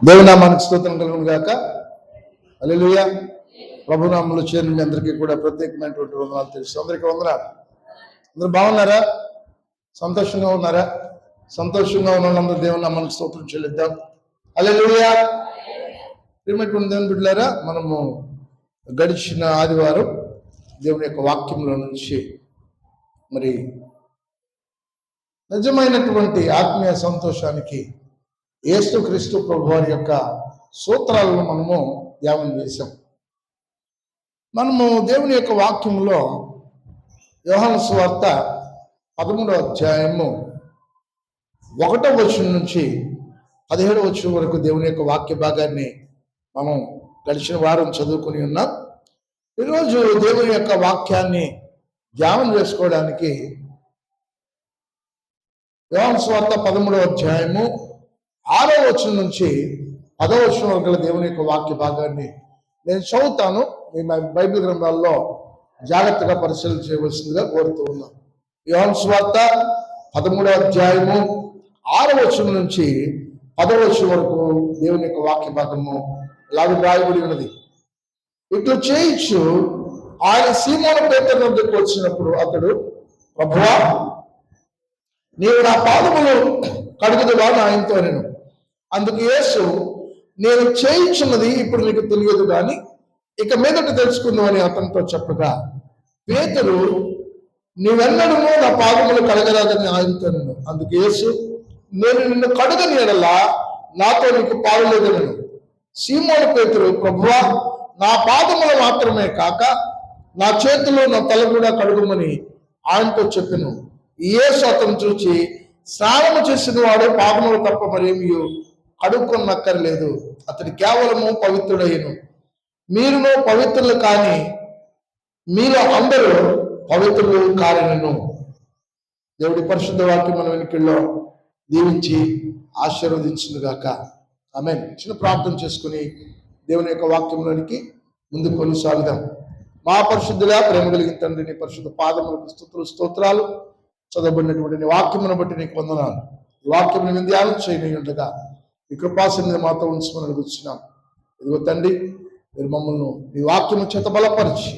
దేవుని నామానికి స్తోత్రం కలుగును గాక. హల్లెలూయా. ప్రభునామంలో చేరిన మీ అందరికీ కూడా ప్రత్యేకమైనటువంటి వందనాలు తెలుసు. అందరికీ వందనాలు. అందరూ బాగున్నారా? సంతోషంగా ఉన్నారా? సంతోషంగా ఉన్న వాళ్ళందరూ దేవుని నామానికి స్తోత్రం చెల్లిద్దాం. హల్లెలూయా. ప్రియమైనటువంటి దేవుని బిడ్డలారా, మనము గడిచిన ఆదివారం దేవుని యొక్క వాక్యంలో నుంచి మరి నిజమైనటువంటి ఆత్మీయ సంతోషానికి యేసుక్రీస్తు ప్రభువారి యొక్క సూత్రాలను మనము ధ్యానం చేశాం. మనము దేవుని యొక్క వాక్యంలో యోహాను సువార్త 13వ అధ్యాయము 1వ వచనం నుంచి 17వ వచనం వరకు దేవుని యొక్క వాక్య భాగాన్ని మనం గడిచిన వారం చదువుకుని ఉన్నాం. ఈరోజు దేవుని యొక్క వాక్యాన్ని ధ్యానం చేసుకోవడానికి యోహాను సువార్త 13వ అధ్యాయము 6వ వచనం నుంచి 10వ వచనం వరకు దేవుని యొక్క వాక్య భాగాన్ని నేను చదువుతాను. మీ బైబిల్ గ్రంథాల్లో జాగ్రత్తగా పరిశీలన చేయవలసిందిగా కోరుతూ ఉన్నాను. యోహాను సువార్త 13వ అధ్యాయము 6వ వచనం నుంచి 10వ వచనం వరకు దేవుని యొక్క వాక్య భాగము ఇలాగ రాయబడి ఉన్నది. ఇట్లు చేయించు ఆయన సీమోను పేతురు వద్దకు వచ్చినప్పుడు అతడు, ప్రభువా, నీవు నా పాదములు కడుగుదువా అని ఆయనతో నేను. అందుకు యేసు, నేను చేయించున్నది ఇప్పుడు నీకు తెలియదు కానీ ఇక మీదట తెలుసుకుందామని అతనితో చెప్పగా, పేతురు, నీవెన్నడూ నా పాదములు కడగరాదని ఆయనతో నేను. అందుకు యేసు, నేను నిన్ను కడుగని ఎడలా నాతో నీకు పాలు లేదని. సీమోను పేతురు, ప్రభువా, నా పాదములు మాత్రమే కాక నా చేతులు నా తల కూడా కడుగమని ఆయనతో చెప్పెను. యేసు అతను చూచి, స్నానము చేసిన వాడు పాదములు తప్ప మరేమీ కడుక్కొనక్కర్లేదు, అతడు కేవలము పవిత్రుడయ్యను. మీరును పవిత్రులు కానీ మీలో అందరూ పవిత్రులు కారనను. దేవుడి పరిశుద్ధ వాక్యం మన వెనుకల్లో దీవించి ఆశీర్వదించునుగాక. ఆమేన్. చిన్న ప్రార్థన చేసుకుని దేవుని యొక్క వాక్యంలోనికి ముందుకు కొనసాగుదాం. మా పరిశుద్ధుగా ప్రేమ కలిగిన తండ్రి, నీ పరిశుద్ధ పాదములకు స్తుతులు స్తోత్రాలు. చదవబడినటువంటి నీ వాక్యమును బట్టి నీకు వందనాలు. ఈ వాక్యం మేము ధ్యానం చేయనియుండగా ఈ కృపాసన్ని మాతో ఉంచుకొని అడుగుతున్నాం. ఇదిగో తండ్రి, మీరు మమ్మల్ని నీ వాక్యము చేత బలపరిచి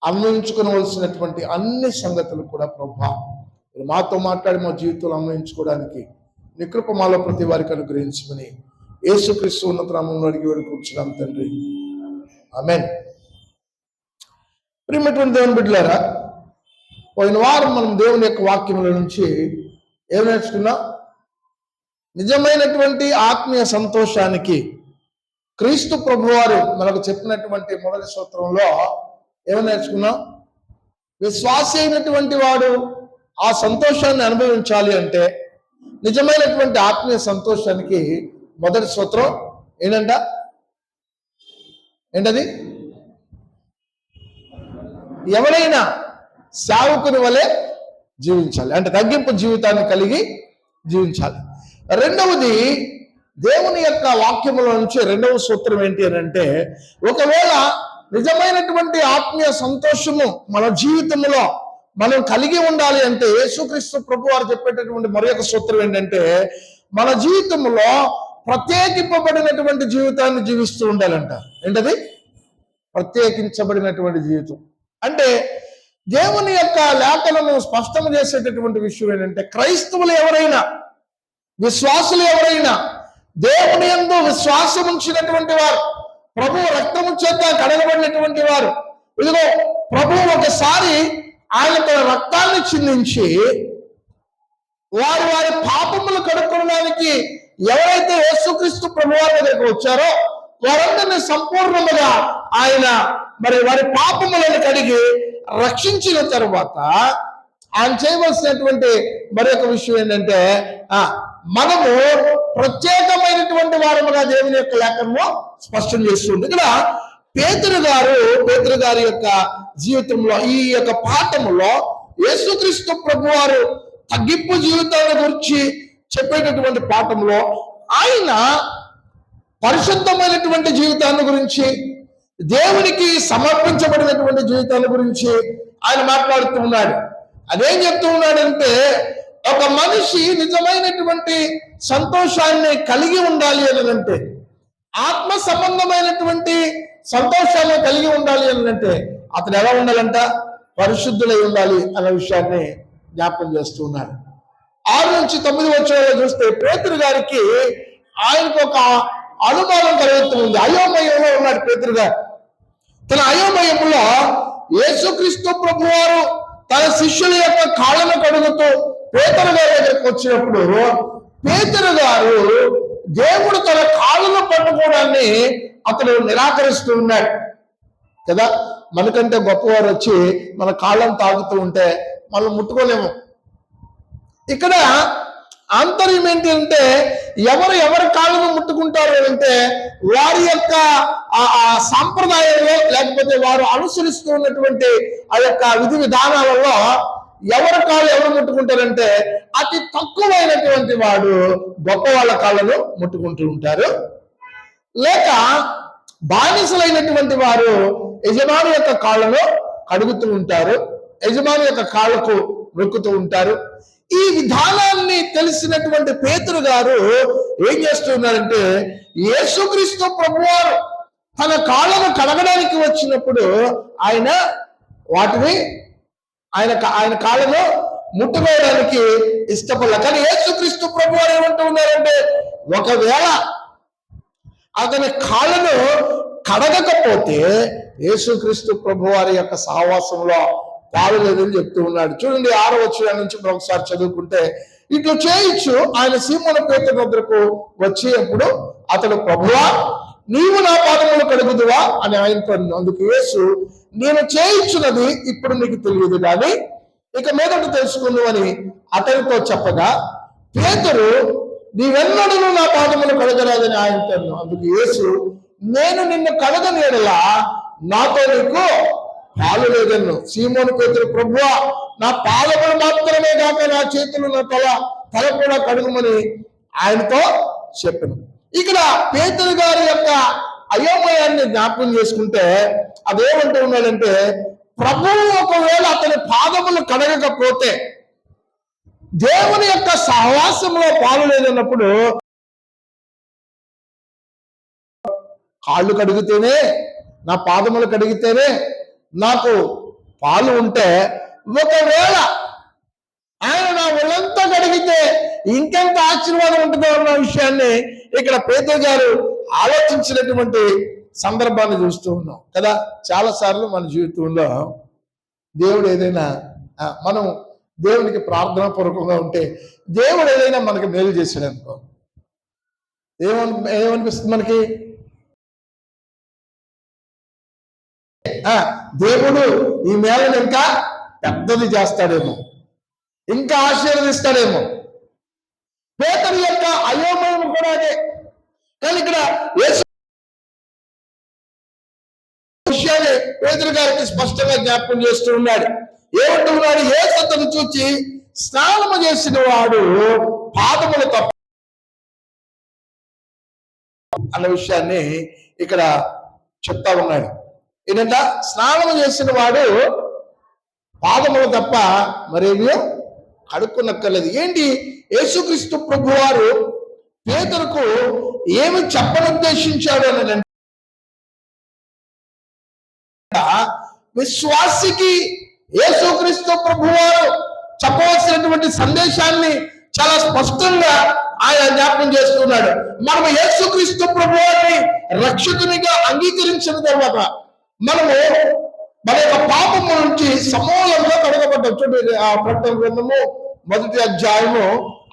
అన్వయించుకోవలసినటువంటి అన్ని సంగతులు కూడా ప్రభువా మీరు మాతో మాట్లాడి మా జీవితంలో అన్వయించుకోవడానికి నీ కృప మాలో ప్రతి వారికి అనుగ్రహించమని యేసుక్రీస్తు ఉన్నత నామములో అడిగి వేడుకుంటున్నాం తండ్రి. ఆమేన్. ప్రియమైనటువంటి దేవుని బిడ్డలారా, పోయిన వారం మనం దేవుని యొక్క వాక్యముల నుంచి ఏం నేర్చుకున్నాం? నిజమైనటువంటి ఆత్మీయ సంతోషానికి క్రీస్తు ప్రభువారు మనకు చెప్పినటువంటి మొదటి సూత్రంలో ఏమని నేర్చుకున్నాం? విశ్వాసి అయినటువంటి వాడు ఆ సంతోషాన్ని అనుభవించాలి అంటే నిజమైనటువంటి ఆత్మీయ సంతోషానికి మొదటి సూత్రం ఏంటది? ఎవరైనా సేవకుని వలె జీవించాలి, అంటే తగ్గింపు జీవితాన్ని కలిగి జీవించాలి. రెండవది, దేవుని యొక్క వాక్యముల నుంచి రెండవ సూత్రం ఏంటి అని అంటే, ఒకవేళ నిజమైనటువంటి ఆత్మీయ సంతోషము మన జీవితంలో మనం కలిగి ఉండాలి అంటే యేసుక్రీస్తు ప్రభు వారు చెప్పేటటువంటి మరొక సూత్రం ఏంటంటే, మన జీవితంలో ప్రత్యేకింపబడినటువంటి జీవితాన్ని జీవిస్తూ ఉండాలంట. ఏంటది? ప్రత్యేకించబడినటువంటి జీవితం అంటే దేవుని యొక్క లేఖలను స్పష్టం చేసేటటువంటి విషయం ఏంటంటే, క్రైస్తవులు ఎవరైనా, విశ్వాసులు ఎవరైనా, దేవుని యందు విశ్వాసం ఉంచినటువంటి వారు, ప్రభు రక్తము చేత కడగబడినటువంటి వారు, ఇదిగో ప్రభు ఒకసారి ఆయన తన రక్తాన్ని చిందించి వారి వారి పాపములు కడుక్కోవడానికి ఎవరైతే యేసుక్రీస్తు ప్రభు వారి దగ్గరకు వచ్చారో వారందరినీ సంపూర్ణముగా ఆయన మరి వారి పాపములను కడిగి రక్షించిన తరువాత ఆయన చేయవలసినటువంటి మరొక విషయం ఏంటంటే, మనము ప్రత్యేకమైనటువంటి వారముగా దేవుని యొక్క లేఖను స్పష్టం చేస్తుంది. ఇక్కడ పేతురు గారి యొక్క జీవితంలో ఈ యొక్క పాఠములో యేసుక్రీస్తు ప్రభు వారు తగ్గింపు జీవితాన్ని గురించి చెప్పేటటువంటి పాఠంలో ఆయన పరిశుద్ధమైనటువంటి జీవితాన్ని గురించి, దేవునికి సమర్పించబడినటువంటి జీవితాన్ని గురించి ఆయన మాట్లాడుతూ ఉన్నాడు. అదేం చెప్తూ ఉన్నాడంటే, ఒక మనిషి నిజమైనటువంటి సంతోషాన్ని కలిగి ఉండాలి అని అంటే ఆత్మ సంబంధమైనటువంటి సంతోషాన్ని కలిగి ఉండాలి అని అంటే అతను ఎలా ఉండాలంట? పరిశుద్ధులై ఉండాలి అన్న విషయాన్ని జ్ఞాపకం చేస్తూ ఉన్నాడు. 6-9 వచనాల్లో చూస్తే పేతురు గారికి ఆయనకు ఒక అనుమానం కలుగుతూ ఉంది. అయోమయంలో ఉన్నాడు పేతురు గారు. తన అయోమయంలో యేసుక్రీస్తు ప్రభువారు తన శిష్యుల యొక్క కాళ్ళను కడుగుతూ పేతురు గారి దగ్గరికి వచ్చినప్పుడు పేతురు గారు దేవుడు తన కాళ్ళను పట్టుకోవడాన్ని అతను నిరాకరిస్తూ ఉన్నాడు కదా. మనకంటే గొప్పవారు వచ్చి మన కాళ్ళను తాగుతూ ఉంటే మనం ముట్టుకోలేము. ఇక్కడ ఆంతర్యం ఏంటి అంటే ఎవరి కాళ్ళను ముట్టుకుంటారు అంటే వారి యొక్క సాంప్రదాయంలో లేకపోతే వారు అనుసరిస్తూ ఉన్నటువంటి ఆ యొక్క విధి విధానాలలో ఎవరి కాళ్ళు ఎవరు ముట్టుకుంటారంటే అతి తక్కువైనటువంటి వాడు గొప్ప వాళ్ళ కాళ్ళను ముట్టుకుంటూ ఉంటారు. లేక బానిసలైనటువంటి వారు యజమాని యొక్క కాళ్ళను కడుగుతూ ఉంటారు, యజమాని యొక్క కాళ్ళకు మొక్కుతూ ఉంటారు. ఈ విధానాన్ని తెలిసినటువంటి పేతురు గారు ఏం చేస్తున్నారంటే యేసుక్రీస్తు ప్రభువారు తన కాళ్ళను కడగడానికి వచ్చినప్పుడు ఆయన వాటిని ఆయన కాళ్ళను ముట్టుకోవడానికి ఇష్టపడలే. కానీ యేసుక్రీస్తు ప్రభువారు ఏమంటూ ఉన్నారంటే ఒకవేళ అతని కాళ్ళను కడగకపోతే యేసుక్రీస్తు ప్రభువారి యొక్క సహవాసంలో పాలు లేదని చెప్తూ ఉన్నాడు. చూడండి 6వ వచనం నుంచి ఒకసారి చదువుకుంటే, ఇట్లా చేయొచ్చు ఆయన సీమోను పేతురు వద్దకు వచ్చేటప్పుడు అతడు ప్రభువా నీవు నా పాదములు కడుగుదువా అని ఆయనతో. అందుకు యేసు నేను చేయించున్నది ఇప్పుడు నీకు తెలియదు కానీ ఇక మీదట తెలుసుకుందు అని అతనితో చెప్పగా పేతురు నీవెన్నడూ నా పాదములు కడగరాదని ఆయనతో. అందుకు యేసు నేను నిన్ను కడగని యెడల నాతో నీకు పాలు లేదన్ను. సీమోను పేతురు ప్రభువా నా పాదములు మాత్రమే కాక నా చేతులు నా తల కూడా కడుగుమని ఆయనతో చెప్పాను. ఇక్కడ పేతురు గారి యొక్క అయోమయాన్ని జ్ఞాపకం చేసుకుంటే అదేమంటూ ఉన్నాడంటే ప్రభువు ఒకవేళ అతని పాదములు కడగకపోతే దేవుని యొక్క సహవాసంలో పాలు లేదన్నప్పుడు కాళ్ళు కడిగితేనే నా పాదములు కడిగితేనే నాకు పాలు ఉంటే ఒకవేళ ఆయన నా ఒళ్ళంతా కడిగితే ఇంకెంత ఆశీర్వాదం ఉంటుందో అన్న విషయాన్ని ఇక్కడ పేతురు గారు ఆలోచించినటువంటి సందర్భాన్ని చూస్తూ ఉన్నాం కదా. చాలాసార్లు మన జీవితంలో దేవుడు ఏదైనా మనం దేవునికి ప్రార్థనా పూర్వకంగా ఉంటే దేవుడు ఏదైనా మనకి మేలు చేశాడు అనుకో ఏమనిపిస్తుంది మనకి? దేవుడు ఈ మేళను ఇంకా పెద్దది చేస్తాడేమో, ఇంకా ఆశీర్వదిస్తాడేమో. పేతురు యొక్క అయోమయం కూడా అదే. కానీ ఇక్కడ విషయాన్ని పేతురు గారికి స్పష్టంగా జ్ఞాపకం చేస్తూ ఉన్నాడు. ఏమంటూ ఉన్నాడు? యేసు అతను చూచి స్నానము చేసిన వాడు పాదములు తప్ప అన్న విషయాన్ని ఇక్కడ చెప్తా ఉన్నాడు. ఏంటంట? స్నానం చేసిన వాడు పాదములు తప్ప మరేమీ కడుక్కునక్కర్లేదు. ఏంటి యేసుక్రీస్తు ప్రభువారు పేతురుకు ఏమి చెప్పనుద్దేశించాడు అని విశ్వాసికి యేసుక్రీస్తు ప్రభువారు చెప్పవలసినటువంటి సందేశాన్ని చాలా స్పష్టంగా ఆయన జ్ఞాపకం చేస్తున్నాడు. మనం యేసుక్రీస్తు ప్రభువారిని రక్షకునిగా అంగీకరించిన తర్వాత మనము మన యొక్క పాపము నుంచి సమూలంగా కడగబడ్డాం. చూడండి ఆ ప్రకటన గ్రంథము 1వ అధ్యాయము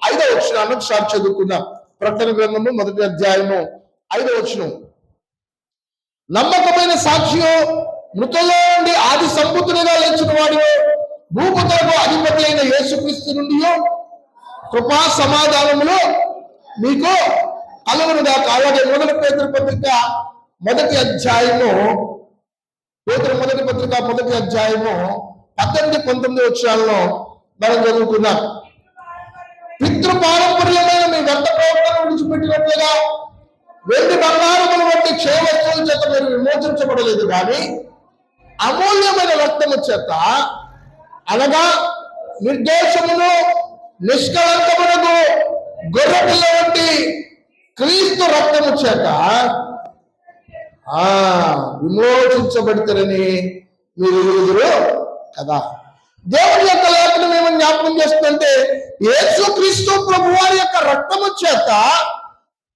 5వ వచనాన్ని ఒకసారి చదువుకుందాం. ప్రకటన గ్రంథము 1వ అధ్యాయము 5వ వచనం. నమ్మకమైన సాక్షియో మృతుల్లో నుండి ఆది సంబుద్ధునిగా లేచిన వాడియో భూపతులకు అధిపతి అయిన యేసుక్రీస్తు నుండి కృపా సమాధానములు మీకు కలుగునుగాక. అలాగే 1 పేతురు పత్రిక 1వ అధ్యాయము పేతురు 1వ పత్రిక 1వ అధ్యాయము 18-19 వచనాల్లో మనం చదువుకున్నాం. పితృ పారంపర్యమైన మీ వ్యర్థ ప్రవర్తన విడిచిపెట్టినట్లుగా వెండి బంగారములు వంటి క్షయ వస్తువుల చేత మీరు విమోచించబడలేదు కానీ అమూల్యమైన రక్తము చేత అనగా నిర్దోషమును నిష్కళంకమునకు గొర్రెపిల్ల వంటి క్రీస్తు రక్తము చేత విమోచించబడతారని మీరు ఎరుగుదురు కదా. దేవుని యొక్క లేఖనం ఏమని జ్ఞాపకం చేస్తుందంటే, యేసు క్రీస్తు ప్రభు వారి యొక్క రక్తము చేత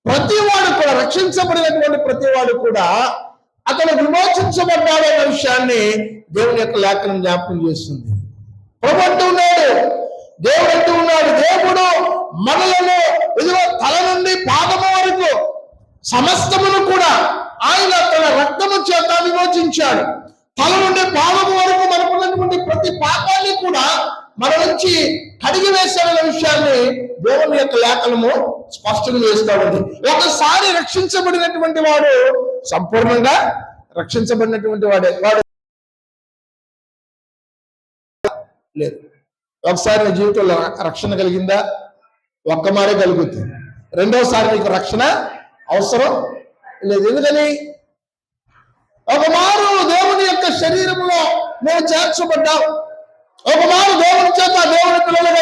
ప్రతివాడు కూడా, రక్షించబడినటువంటి ప్రతివాడు కూడా అతను విమోచించబడ్డాడు అన్న విషయాన్ని దేవుని యొక్క లేఖనం జ్ఞాపకం చేస్తుంది. ప్రభు అంటూ ఉన్నాడు, దేవుడు అంటూ ఉన్నాడు, దేవుడు మనలను ఎదురు తల నుండి పాదము వరకు సమస్తమును కూడా ఆయన తన రక్తము చేత విమోచించాడు. తల నుండి పాదము వరకు మనకున్నటువంటి ప్రతి పాపాన్ని కూడా మన నుంచి కడిగి వేశాడన్న విషయాన్ని దేవుని యొక్క లేఖనము స్పష్టంగా చేస్తాడు. ఒకసారి రక్షించబడినటువంటి వాడు సంపూర్ణంగా రక్షించబడినటువంటి వాడు లేదు. ఒకసారి నీ జీవితంలో రక్షణ కలిగిందా? ఒక్క మారే కలుగుతుంది. రెండోసారి నీకు రక్షణ అవసరం లేదు. ఎందుకని? ఒక మారు దేవుని యొక్క శరీరంలో నువ్వు చేర్చబడ్డావు, ఒక మారు దేవుని చేత, దేవుని పిల్లలుగా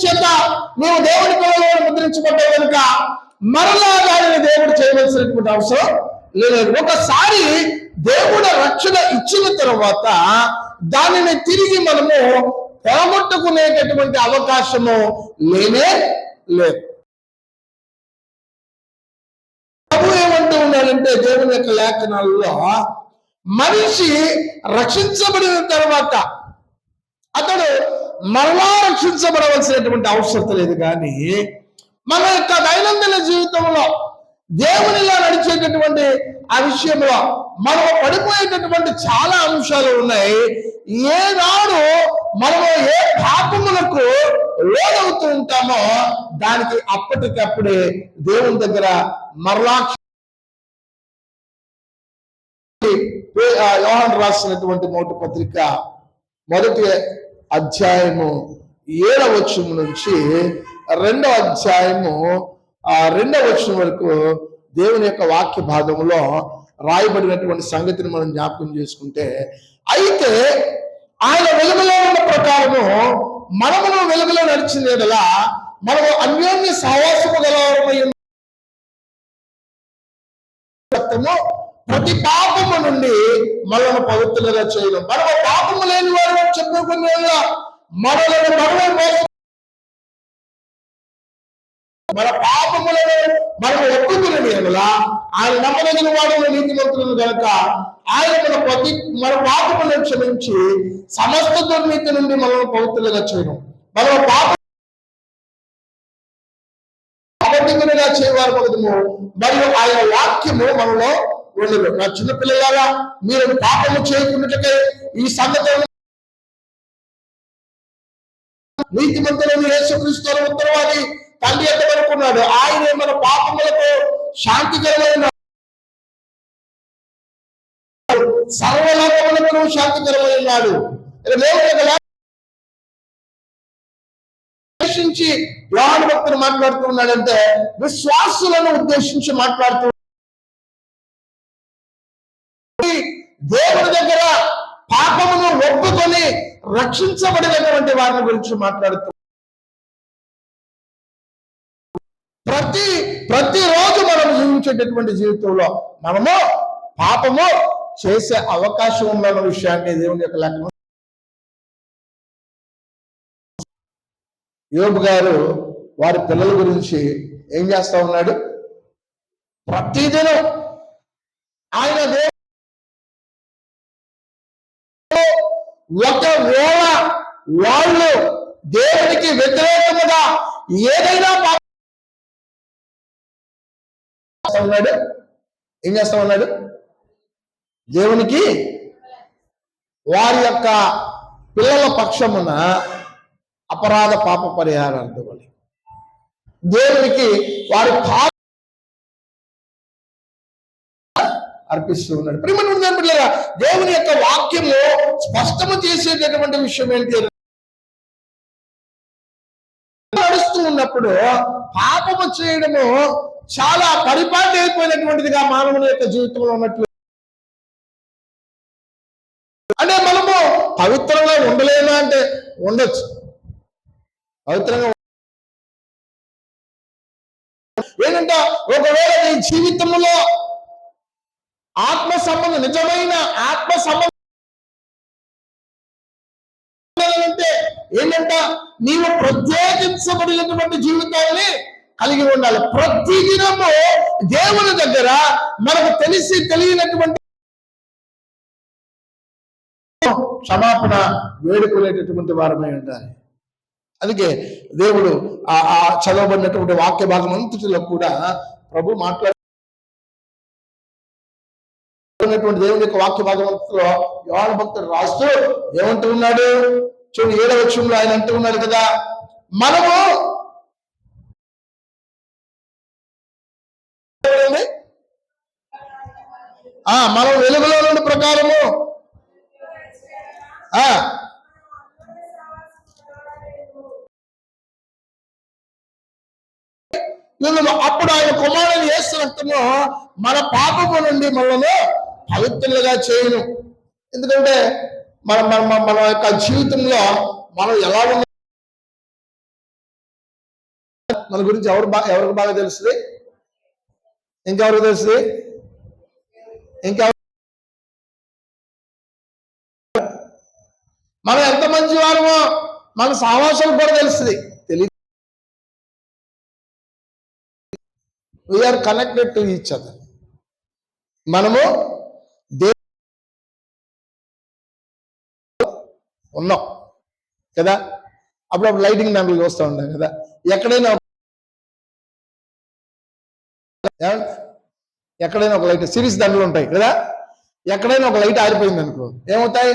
చేత నువ్వు దేవుని పిల్లలుగా ముద్రించబడ్డావు కనుక మరలా దానిని దేవుడు చేయవలసినటువంటి అవసరం లేదు. ఒకసారి దేవుడు రక్షణ ఇచ్చిన తర్వాత దానిని తిరిగి మనము పోగొట్టుకునేటటువంటి అవకాశము లేనే లేదు. ప్రభు ఏమంటూ ఉన్నాడంటే దేవుని యొక్క లేఖనాల్లో, మనిషి రక్షించబడిన తర్వాత అతడు మరలా రక్షించబడవలసినటువంటి అవసరం లేదు. కానీ మన యొక్క దైనందిన జీవితంలో దేవునిలా నడిచేటటువంటి ఆ విషయంలో మనం పడిపోయేటటువంటి చాలా అంశాలు ఉన్నాయి. ఏనాడు మనము ఏ పాపములకు లోనవుతూ ఉంటామో దానికి అప్పటికప్పుడే దేవుని దగ్గర మరలా యోహాను రాసినటువంటి మొదటి పత్రిక 1వ అధ్యాయము 7వ వచనం నుంచి 2వ అధ్యాయము 2వ వచనం వరకు దేవుని యొక్క వాక్య భాగంలో రాయబడినటువంటి సంగతిని మనం జ్ఞాపకం చేసుకుంటే, అయితే ఆయన వెలుగులో ఉన్న ప్రకారము మనమును వెలుగులో నడిచిన యెడల మనము అన్యోన్య సహవాసము గలవారమై ప్రతి పాపము నుండి మనము పవిత్రులుగా చేయడం. మనము పాపము లేని వారు చెప్పుకునే మనలను మనమే మోసం, మన పాపములను మనం ఒప్పుకునే యెడల ఆయన నమ్మదగిన వాడు, నీతిమంతులను కనుక ఆయన మన పాపములను క్షమించి సమస్త దుర్నీతి నుండి మనల్ని పవిత్రులుగా చేయడం. మనం పాపంగా చేయవారు పదము మరియు ఆయన వాక్యము మనలో ఉండదు. నా చిన్నపిల్లలారా, మీరు పాపము చేయకున్నట్లకే ఈ సంగతులను నీతిమంతులను యేసుక్రీస్తు ఉత్తరవాది తండ్రి ఎంత వరకున్నాడు. ఆయనే మన పాపములకు శాంతికరమైన, సర్వలోకములకు శాంతికరమైనాడు. ఉద్దేశించి యోహాను భక్తుడు మాట్లాడుతూ ఉన్నాడంటే విశ్వాసులను ఉద్దేశించి మాట్లాడుతూ, దేవుని దగ్గర పాపమును ఒప్పుకొని రక్షించబడినటువంటి వారిని గురించి మాట్లాడుతూ, ప్రతిరోజు మనం జీవించేటటువంటి జీవితంలో మనము పాపము చేసే అవకాశం ఉన్న విషయాన్ని దేవుని యొక్క లేఖనం. యోబు గారు వారి పిల్లల గురించి ఏం చేస్తా ఉన్నాడు? ప్రతిదినం ఆయన ఒకవేళ వాళ్ళు దేవునికి వ్యతిరేకముగా ఏదైనా ఉన్నాడు, ఏం చేస్తా ఉన్నాడు? దేవునికి వారి యొక్క పిల్లల పక్షమున అపరాధ పాప పరిహారార్థం వల్ల దేవునికి వారి పాప అర్పిస్తూ ఉన్నాడు. ప్రియమైన దేవుని యొక్క వాక్యము స్పష్టము చేసేటటువంటి విషయం ఏంటి? నడుస్తూ ఉన్నప్పుడు పాపము చేయడము చాలా పరిపాటి అయిపోయినటువంటిదిగా మానవుని యొక్క జీవితంలో ఉన్నట్లు. అంటే మనము పవిత్రంగా ఉండలేమా అంటే ఉండొచ్చు, పవిత్రంగా ఏంటంట, ఒకవేళ నీ జీవితంలో ఆత్మ సంబంధం, నిజమైన ఆత్మ సంబంధం అంటే ఏంటంట, నీవు ప్రత్యేకించబడినటువంటి జీవితాన్ని కలిగి ఉండాలి. ప్రతి దినము దేవుని దగ్గర మనకు తెలిసి తెలియనటువంటి క్షమాపణ వేడుకునేటటువంటి వారమై ఉండాలి. అందుకే దేవుడు ఆ చదవబడినటువంటి వాక్య భాగం అంతటిలో కూడా ప్రభు మాట్లాడుతున్నటువంటి దేవుని యొక్క వాక్య భాగం అంతటిలో యోహాను భక్తుడు రాస్తూ ఏమంటూ ఉన్నాడు చూడు, 7వ వచనంలో ఆయన అంటూ ఉన్నాడు కదా, మనం వెలుగులో నుండి ప్రకారము అప్పుడు ఆయన కుమారుని యేసు రక్తము మన పాపము నుండి మనల్ని పవిత్రులుగా చేయను. ఎందుకంటే మన యొక్క జీవితంలో మనం ఎలా ఉన్నా, మన గురించి ఎవరికి బాగా తెలుస్తుంది? ఇంకెవరికి తెలుస్తుంది? మనం ఎంత మంచి వారమో మన సహవాసాలు కూడా తెలుస్తుంది. తెలియదు. We are connected to each other. మనము ఉన్నాం కదా, అప్పుడప్పుడు లైటింగ్ దాంట్లో చూస్తూ ఉంటాం కదా, ఎక్కడైనా ఒక లైట్ సిరీస్ దాంట్లో ఉంటాయి కదా, ఎక్కడైనా ఒక లైట్ ఆరిపోయింది అనుకో ఏమవుతాయి?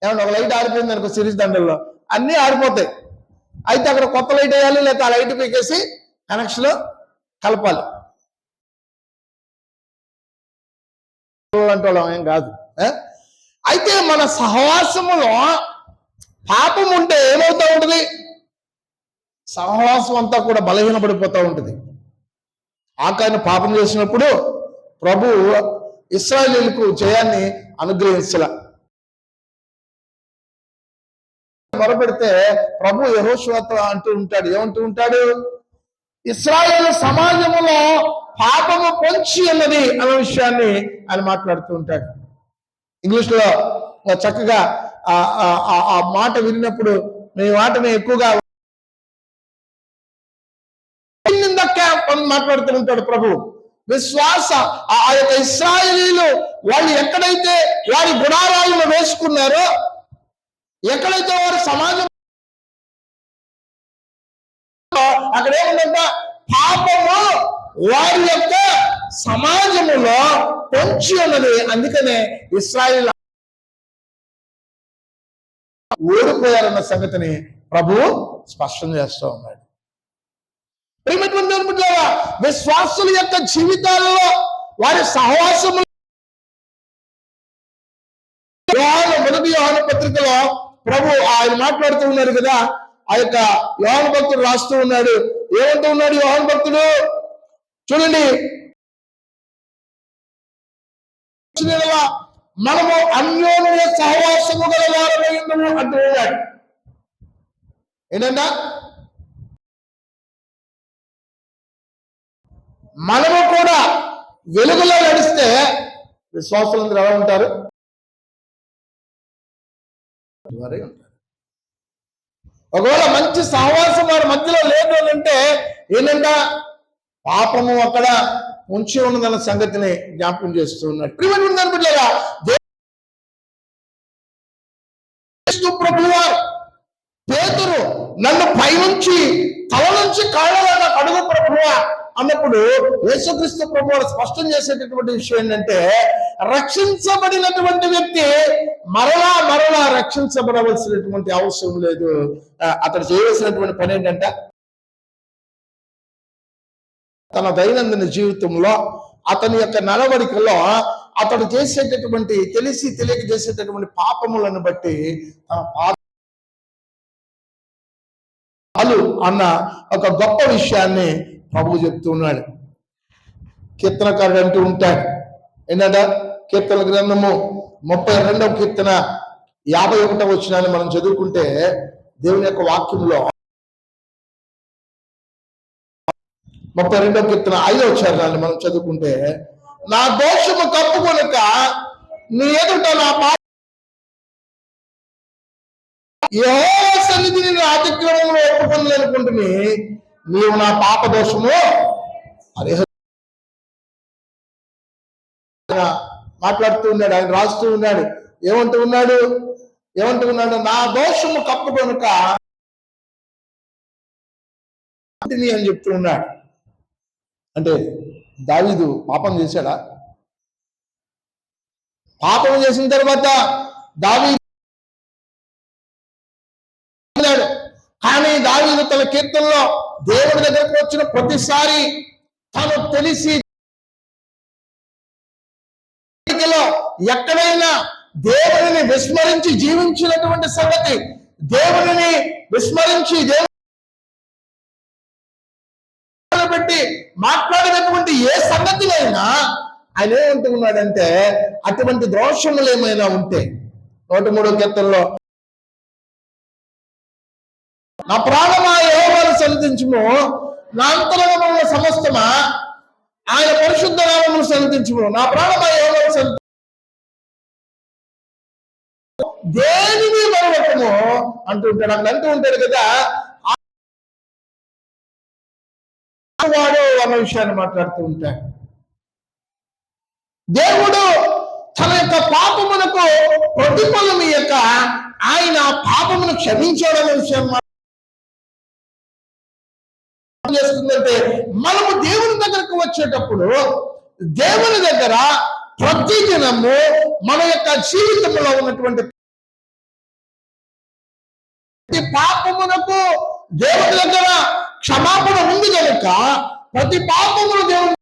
ఏమన్నా ఒక లైట్ ఆరిపోయింది అనుకో సిరీస్ దండల్లో అన్నీ ఆరిపోతాయి. అయితే అక్కడ కొత్త లైట్ వేయాలి, లేకపోతే ఆ లైట్ పీకేసి కనెక్షన్ కలపాలి. అంటోళ్ళం ఏం కాదు. అయితే మన సహవాసములో పాపం ఉంటే ఏమవుతా ఉంటుంది? సహవాసం అంతా కూడా బలహీనపడిపోతూ ఉంటుంది. ఆకాను పాపం చేసినప్పుడు ప్రభు ఇశ్రాయేలీయులకు జయాన్ని అనుగ్రహించల. మొరపెడితే ప్రభు యెహోషువతో అంటూ ఉంటాడు, ఏమంటూ ఉంటాడు? ఇశ్రాయేలు సమాజంలో పాపము పొంచి ఉన్నది అనే విషయాన్ని ఆయన మాట్లాడుతూ ఉంటాడు. ఇంగ్లీష్ లో చక్కగా ఆ మాట విన్నప్పుడు మీ మాటని ఎక్కువగా మాట్లాడుతూ ఉంటాడు ప్రభు. విశ్వాస ఆ యొక్క ఇశ్రాయేలీయులు వాళ్ళు ఎక్కడైతే వారి గుడారాలను వేసుకున్నారో, ఎక్కడైతే వారి సమాజం అక్కడ ఏముందంట, పాపము వారి యొక్క సమాజములో పొంచి ఉన్నది. అందుకనే ఇశ్రాయేల్ ఓడిపోయారన్న సంగతిని ప్రభు స్పష్టం చేస్తూ ఉన్నాడు. విశ్వాసుల యొక్క జీవితాలలో వారి సహవాసము, మొదటి యోహాను పత్రికలో ప్రభు ఆయన మాట్లాడుతూ ఉన్నారు కదా, ఆ యొక్క యోహాను భక్తుడు రాస్తూ ఉన్నాడు. ఏమంటూ ఉన్నాడు యోహాను భక్తుడు? చూడండి, మనము అన్యోన్య సహవాసము గల వారమై ఉన్నాము అంటూ ఉన్నాడు. ఏంటంట? మనము కూడా వెలుగులో నడిస్తే విశ్వాసులందరూ ఎలా ఉంటారు? ఒకవేళ మంచి సహవాసం వారి మధ్యలో లేదు అంటే ఏంటంట, పాపము అక్కడ ఉంచి ఉన్నదన్న సంగతిని జ్ఞాపకం చేస్తూ ఉన్నాడు. ప్రభువారు పేతురు నన్ను పైనుంచి తల నుంచి కాళ్ళ దాకా అడుగు ప్రభువా అన్నప్పుడు యేసుక్రీస్తు ప్రభువారు స్పష్టం చేసేటటువంటి విషయం ఏంటంటే, రక్షించబడినటువంటి వ్యక్తి మరలా రక్షించబడవలసినటువంటి అవసరం లేదు. అతడు చేయవలసినటువంటి పని ఏంటంటే, తన దైనందిన జీవితంలో అతని యొక్క నడవడికలో అతడు చేసేటటువంటి తెలిసి తెలియక చేసేటటువంటి పాపములను బట్టి తన పాపాలు అన్న ఒక గొప్ప విషయాన్ని ప్రభువు చెప్తున్నాడు. కీర్తనకారుడు అంటూ ఉంటాడు, ఏంటంట? కీర్తన గ్రంథము 32వ కీర్తన 51వ వచనాన్ని మనం చదువుకుంటే, దేవుని యొక్క వాక్యంలో 32వ కీర్తన 5వ వచనాన్ని మనం చదువుకుంటే, నా దోషము కప్పుకొనక నీ ఎదుట నా పాప యెహోవా సన్నిధిని నేను అతిక్రమంలో ఒప్పుకొనలేనుకుంటుని, నీవు నా పాప దోషము మాట్లాడుతూ ఉన్నాడు. ఆయన రాస్తూ ఉన్నాడు. ఏమంటూ ఉన్నాడు? నా దోషము కప్పుకొనక అని చెప్తూ ఉన్నాడు. అంటే దావీదు పాపం చేశాడా? పాపం చేసిన తర్వాత దావీదు, కానీ దావీదు తన కీర్తనలో దేవుడి దగ్గరకు వచ్చిన ప్రతిసారి తను తెలిసి ఎక్కడైనా దేవుడిని విస్మరించి జీవించినటువంటి సంగతి, దేవుడిని విస్మరించి పెట్టి మాట్లాడినటువంటి ఏ సంగతినైనా ఆయన ఏమంటున్నాడంటే, అటువంటి దోషములు ఏమైనా ఉంటే 103వ కీర్తనలో, నా ప్రాణమా యెహోవాను సన్నిధించుము, నా అంతరంగమున సమస్తమా ఆయన పరిశుద్ధ నామమును సన్నిధించుము, నా ప్రాణమా యెహోవాను సన్నిధించుము, దేనిని మరొకము అంటుంటాడు. అక్కడ అంటూ ఉంటాడు కదా, వాడు అన్న విషయాన్ని మాట్లాడుతూ ఉంటాడు. దేవుడు తన యొక్క పాపమునకు ప్రతిఫలం ఇయ్యక ఆయన పాపమును క్షమించాడనే విషయం చేస్తుందంటే, మనము దేవుని దగ్గరకు వచ్చేటప్పుడు దేవుని దగ్గర ప్రతి దినము మన యొక్క జీవితంలో ఉన్నటువంటి పాపమునకు దేవుని దగ్గర క్షమాపణ ఉంది కనుక ప్రతి పాపమును దేవుని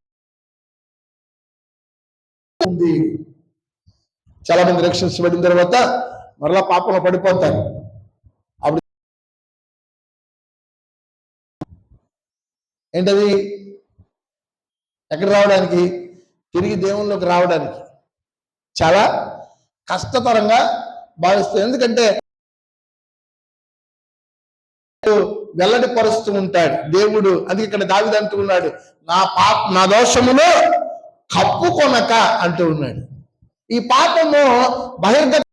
ఉంది. చాలా మంది రక్షించబడిన తర్వాత మరలా పాపంలో పడిపోతారు. అప్పుడు ఏంటది? ఎక్కడ రావడానికి? తిరిగి దేవునిలోకి రావడానికి చాలా కష్టతరంగా భావిస్తుంది. ఎందుకంటే వెల్లడి పరుస్తూ ఉంటాడు దేవుడు. అందుకే ఇక్కడ దావీదు అంటూ ఉన్నాడు, నా దోషమును కప్పుకొనక అంటూ ఉన్నాడు. ఈ పాపము బహిర్గత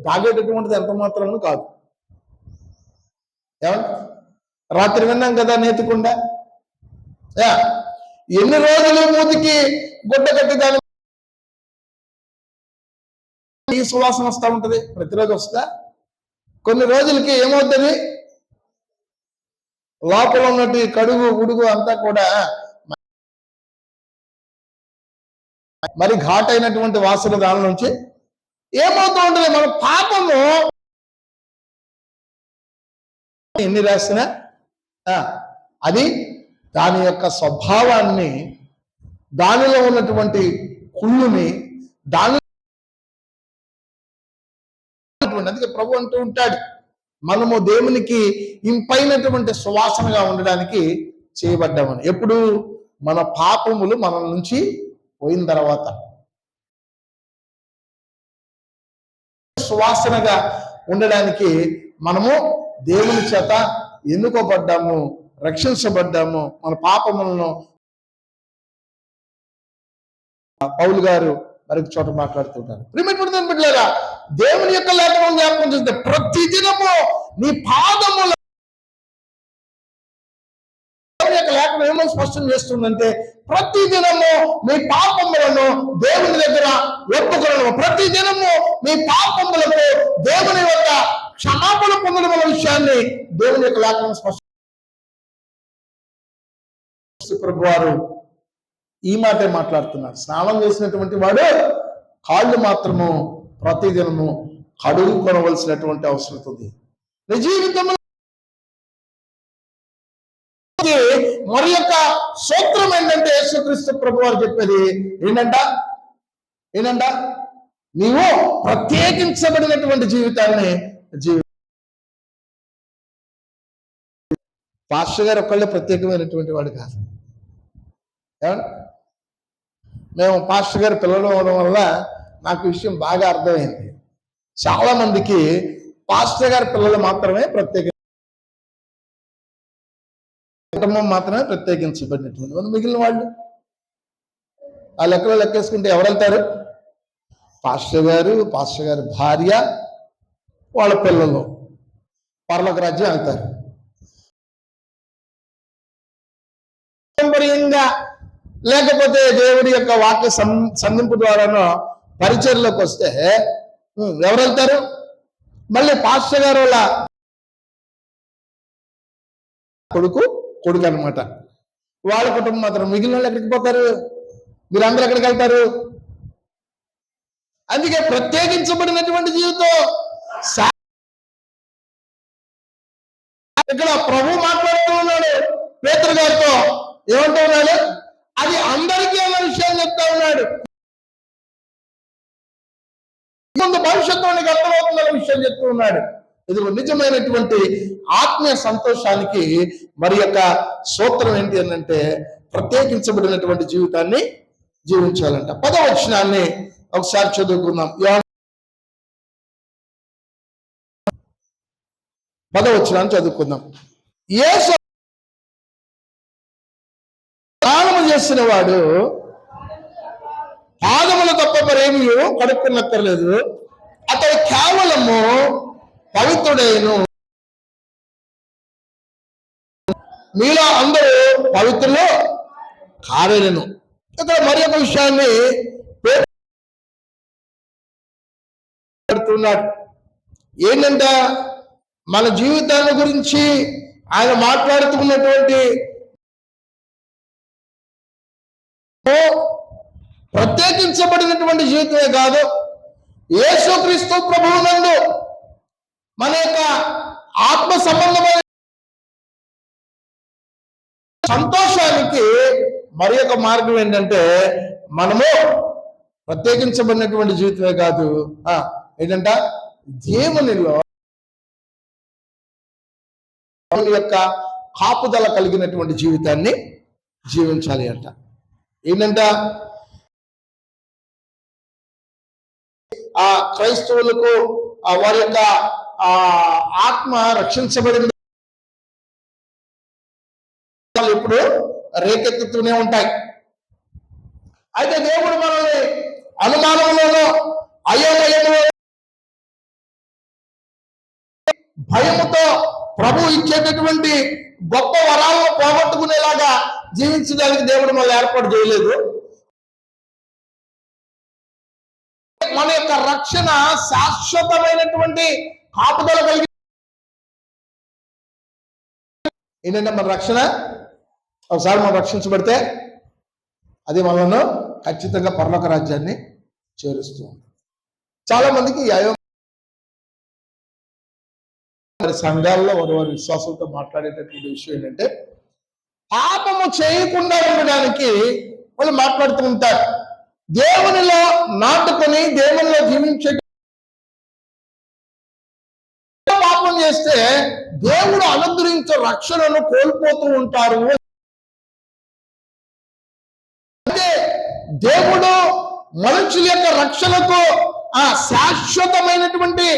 దాగేటటువంటిది ఎంత మాత్రము కాదు. ఏమంటే రాత్రి విన్నాం కదా, నేతికుండా ఎన్ని రోజులు మూతికి గుడ్డ కట్టి దాని ఈ సువాసన వస్తూ ఉంటది. ప్రతిరోజు వస్తుందా? కొన్ని రోజులకి ఏమవుతుంది, లోపల ఉన్నట్టు కడుగు ఉడుగు అంతా కూడా మరి ఘాట్ అయినటువంటి వాసన దాని నుంచి ఏమవుతూ ఉంటుంది. మన పాపము ఎన్ని రాసినా అది దాని యొక్క స్వభావాన్ని, దానిలో ఉన్నటువంటి కుళ్ళుని, దాని అందుకే ప్రభు అంటూ ఉంటాడు, మనము దేవునికి ఇంపైనటువంటి సువాసనగా ఉండడానికి చేయబడ్డామని. ఎప్పుడు? మన పాపములు మన నుంచి పోయిన తర్వాత సువాసనగా ఉండడానికి మనము దేవుని చేత ఎన్నుకోబడ్డాము, రక్షించబడ్డాము. మన పాపములను పౌలు గారు మరొక చోట మాట్లాడుతుంటారు. ప్రియమైనటువంటి బిడ్డలారా, దేవుని యొక్క లేఖనం జ్ఞాపకం చేస్తే ప్రతి దినము నీ పాదముల యొక్క లేఖనం ఏమో స్పష్టం చేస్తుందంటే, ప్రతి దినము మీ పాపములను దేవుని దగ్గర ఒప్పుకొనడం, ప్రతి దినము మీ పాపములకు దేవుని యొక్క క్షమాపణ పొందడం అనే విషయాన్ని దేవుని యొక్క లేఖనం స్పష్టం. ప్రభు వారు ఈ మాటే మాట్లాడుతున్నారు. స్నానం చేసినటువంటి వాడు కాళ్ళు మాత్రము ప్రతిదినము కడుగు కొనవలసినటువంటి అవసరం ఉంది. నీ జీవితంలో మరి యొక్క సూత్రం ఏంటంటే, యేసుక్రీస్తు ప్రభు వారు చెప్పేది ఏంటంట, నీవు ప్రత్యేకించబడినటువంటి జీవితాన్ని పాస్టర్ గారు ఒక్కళ్ళే ప్రత్యేకమైనటువంటి వాడు కాదు. మేము పాస్టర్ గారు పిల్లలు అవడం వల్ల నాకు విషయం బాగా అర్థమైంది. చాలా మందికి పాస్టర్ గారి పిల్లలు మాత్రమే కుటుంబం మాత్రమే ప్రత్యేకించబడినటువంటి మిగిలిన వాళ్ళు ఆ లెక్కలో లెక్కేసుకుంటే ఎవరు వెళ్తారు? పాస్టర్ గారి భార్య, వాళ్ళ పిల్లలు పరలోక రాజ్యం వెళ్తారు. పారంపర్యంగా లేకపోతే దేవుడి యొక్క వాక్య సంధింపు ద్వారానో పరిచర్లోకి వస్తే ఎవరు వెళ్తారు? మళ్ళీ పాస్టర్ గారు వాళ్ళ కొడుకు అనమాట, వాళ్ళ కుటుంబం మాత్రం. మిగిలిన వాళ్ళు ఎక్కడికి పోతారు? మీరందరూ ఎక్కడికి వెళ్తారు? అందుకే ప్రత్యేకించబడినటువంటి జీవితం. ఇక్కడ ప్రభు మాట్లాడుతూ ఉన్నాడు పేతురు గారితో. ఏమంటూ ఉన్నాడు? అది అందరికీ అన్న విషయాన్ని చెప్తా ఉన్నాడు. ముందు భవిష్యత్తులోనికి అర్థమవుతుందన్న విషయం చెప్తూ ఉన్నాడు. ఇది నిజమైనటువంటి ఆత్మీయ సంతోషానికి మరి యొక్క సూత్రం ఏంటి అని అంటే ప్రత్యేకించబడినటువంటి జీవితాన్ని జీవించాలంట. 10వ వచనాన్ని ఒకసారి చదువుకుందాం. 10వ వచనాన్ని చదువుకుందాం. యేసు స్నానము చేసిన వాడు పాదములు తప్ప మరేమీ కడుక్కునక్కర్లేదు, అతడు కేవలము పవిత్రుడైను. మీలో అందరూ పవిత్రులు కారేలను. ఇక్కడ మరి ఒక విషయాన్ని పెడుతున్నాడు. ఏంటంట? మన జీవితాల గురించి ఆయన మాట్లాడుతున్నటువంటి ప్రత్యేకించబడినటువంటి జీవితమే కాదు, యేసుక్రీస్తు ప్రభువునందు మన యొక్క ఆత్మ సంబంధమైన సంతోషానికి మరి ఒక మార్గం ఏంటంటే మనము ప్రత్యేకించబడినటువంటి జీవితమే కాదు, ఏంటంట దేవునిలో యొక్క కాపుదల కలిగినటువంటి జీవితాన్ని జీవించాలి అంట. ఏంటంట? ఆ క్రైస్తవులకు వారి యొక్క ఆత్మ రక్షించబడింది ఇప్పుడు రేకెత్తుతూనే ఉంటాయి. అయితే దేవుడు మనల్ని అనుమానంలోనో అయోమయంలో భయముతో ప్రభు ఇచ్చేటటువంటి గొప్ప వరాలను పోగొట్టుకునేలాగా జీవించడానికి దేవుడు మనల్ని ఏర్పాటు చేయలేదు. మన యొక్క రక్షణ శాశ్వతమైనటువంటి కాపుదల కలిగి ఏంటంటే మన రక్షణ ఒకసారి మనం రక్షించబడితే అది మనను ఖచ్చితంగా పరలోక రాజ్యాన్ని చేరుస్తూ ఉంది. చాలా మందికి సంఘాల్లో వారి విశ్వాసంతో మాట్లాడేటటువంటి విషయం ఏంటంటే పాపము చేయకుండా ఉండడానికి వాళ్ళు మాట్లాడుతూ ఉంటారు. దేవునిలో నాటుకొని దేవునిలో జీవించే పాపం చేస్తే దేవుడు అనుగ్రహించే రక్షణను కోల్పోతూ ఉంటారు. అంటే దేవుడు మనుషుల యొక్క రక్షణకు ఆ శాశ్వతమైనటువంటి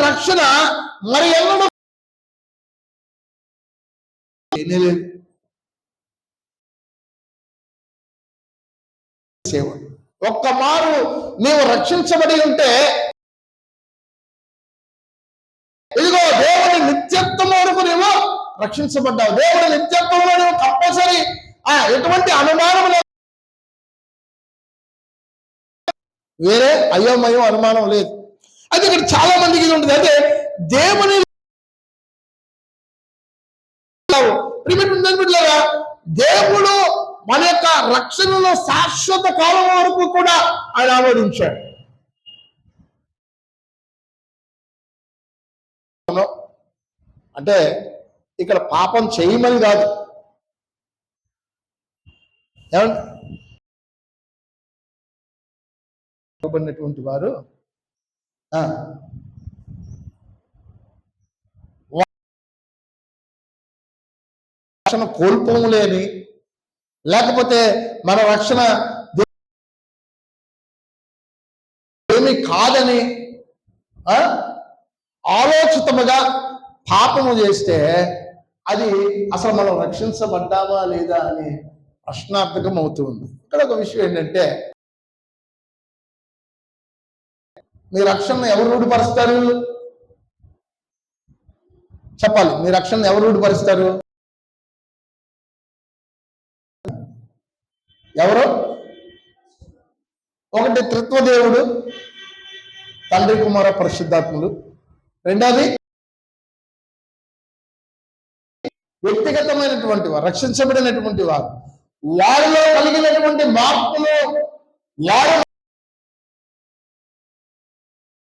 రక్షణ మరి ఎన్నడూ ఒక్క మారు నీవు రక్షించబడి ఉంటే ఇదిగో దేవుని నిత్యత్వం వరకు నీవు రక్షించబడ్డావు. దేవుని నిత్యత్వంలో నువ్వు కంపల్సరీ ఎటువంటి అనుమానం లేదు, వేరే అయోమయం అనుమానం లేదు. అయితే ఇక్కడ చాలా మందికి ఇది ఉంటుంది. అయితే దేవుని దేవుడు మన యొక్క రక్షణలో శాశ్వత కాలం వరకు కూడా ఆయన ఆమోదించాడు. అంటే ఇక్కడ పాపం చేయమని కాదు, ఏమంటున్నటువంటి వారు రక్షణ కోల్పోలేని లేకపోతే మన రక్షణ ఏమి కాదని ఆలోచితముగా పాపము చేస్తే అది అసలు మనం రక్షించబడ్డామా లేదా అని ప్రశ్నార్థకం అవుతుంది. ఇక్కడ ఒక విషయం ఏంటంటే, మీ రక్షణను ఎవరు రూఢిపరుస్తారు? చెప్పాలి. మీ రక్షణను ఎవరు రూఢిపరుస్తారు? ఎవరు? ఒకటి త్రిత్వదేవుడు, తండ్రి, కుమార, పరిశుద్ధాత్ములు. రెండోది వ్యక్తిగతమైనటువంటి వారు, రక్షించబడినటువంటి వారు, వారిలో కలిగినటువంటి మార్పులు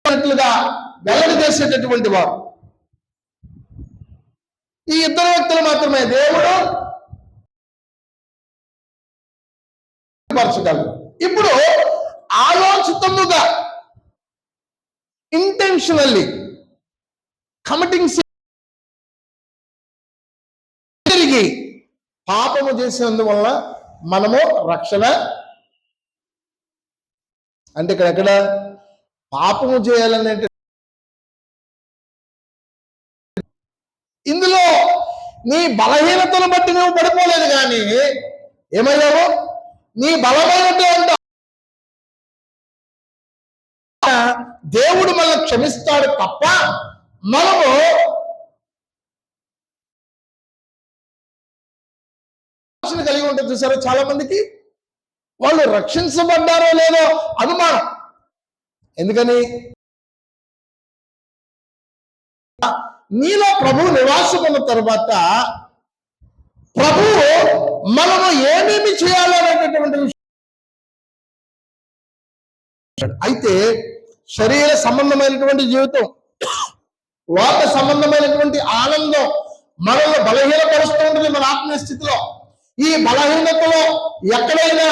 వారుగా వెల్లడి చేసేటటువంటి వారు. ఈ ఇద్దరు వ్యక్తులు మాత్రమే దేవుడు పరచగలరు. ఇప్పుడు ఆలోచితముగా ఇంటెన్షనల్లీ కమిటింగ్ తిరిగి పాపము చేసినందువల్ల మనము రక్షణ అంటే ఎక్కడ పాపము చేయాలనే ఇందులో నీ బలహీనతను బట్టి నువ్వు పడిపోలేదు, కానీ ఏమయ్యావు? నీ బలమైనటువంటి దేవుడు మనల్ని క్షమిస్తాడు తప్ప మనము కలిగి ఉంటుంది. చూసారా, చాలా మందికి వాళ్ళు రక్షించబడ్డారో లేదో అనుమానం. ఎందుకని? నీలో ప్రభువు నివాసం ఉన్న తర్వాత ప్రభువు మనము ఏమేమి చేయాలనేటటువంటి విషయం. అయితే శరీర సంబంధమైనటువంటి జీవితం, లోక సంబంధమైనటువంటి ఆనందం మనల్ని బలహీనపరుస్తూ ఉంటుంది. మన ఆత్మీయ స్థితిలో ఈ బలహీనతలో ఎక్కడైనా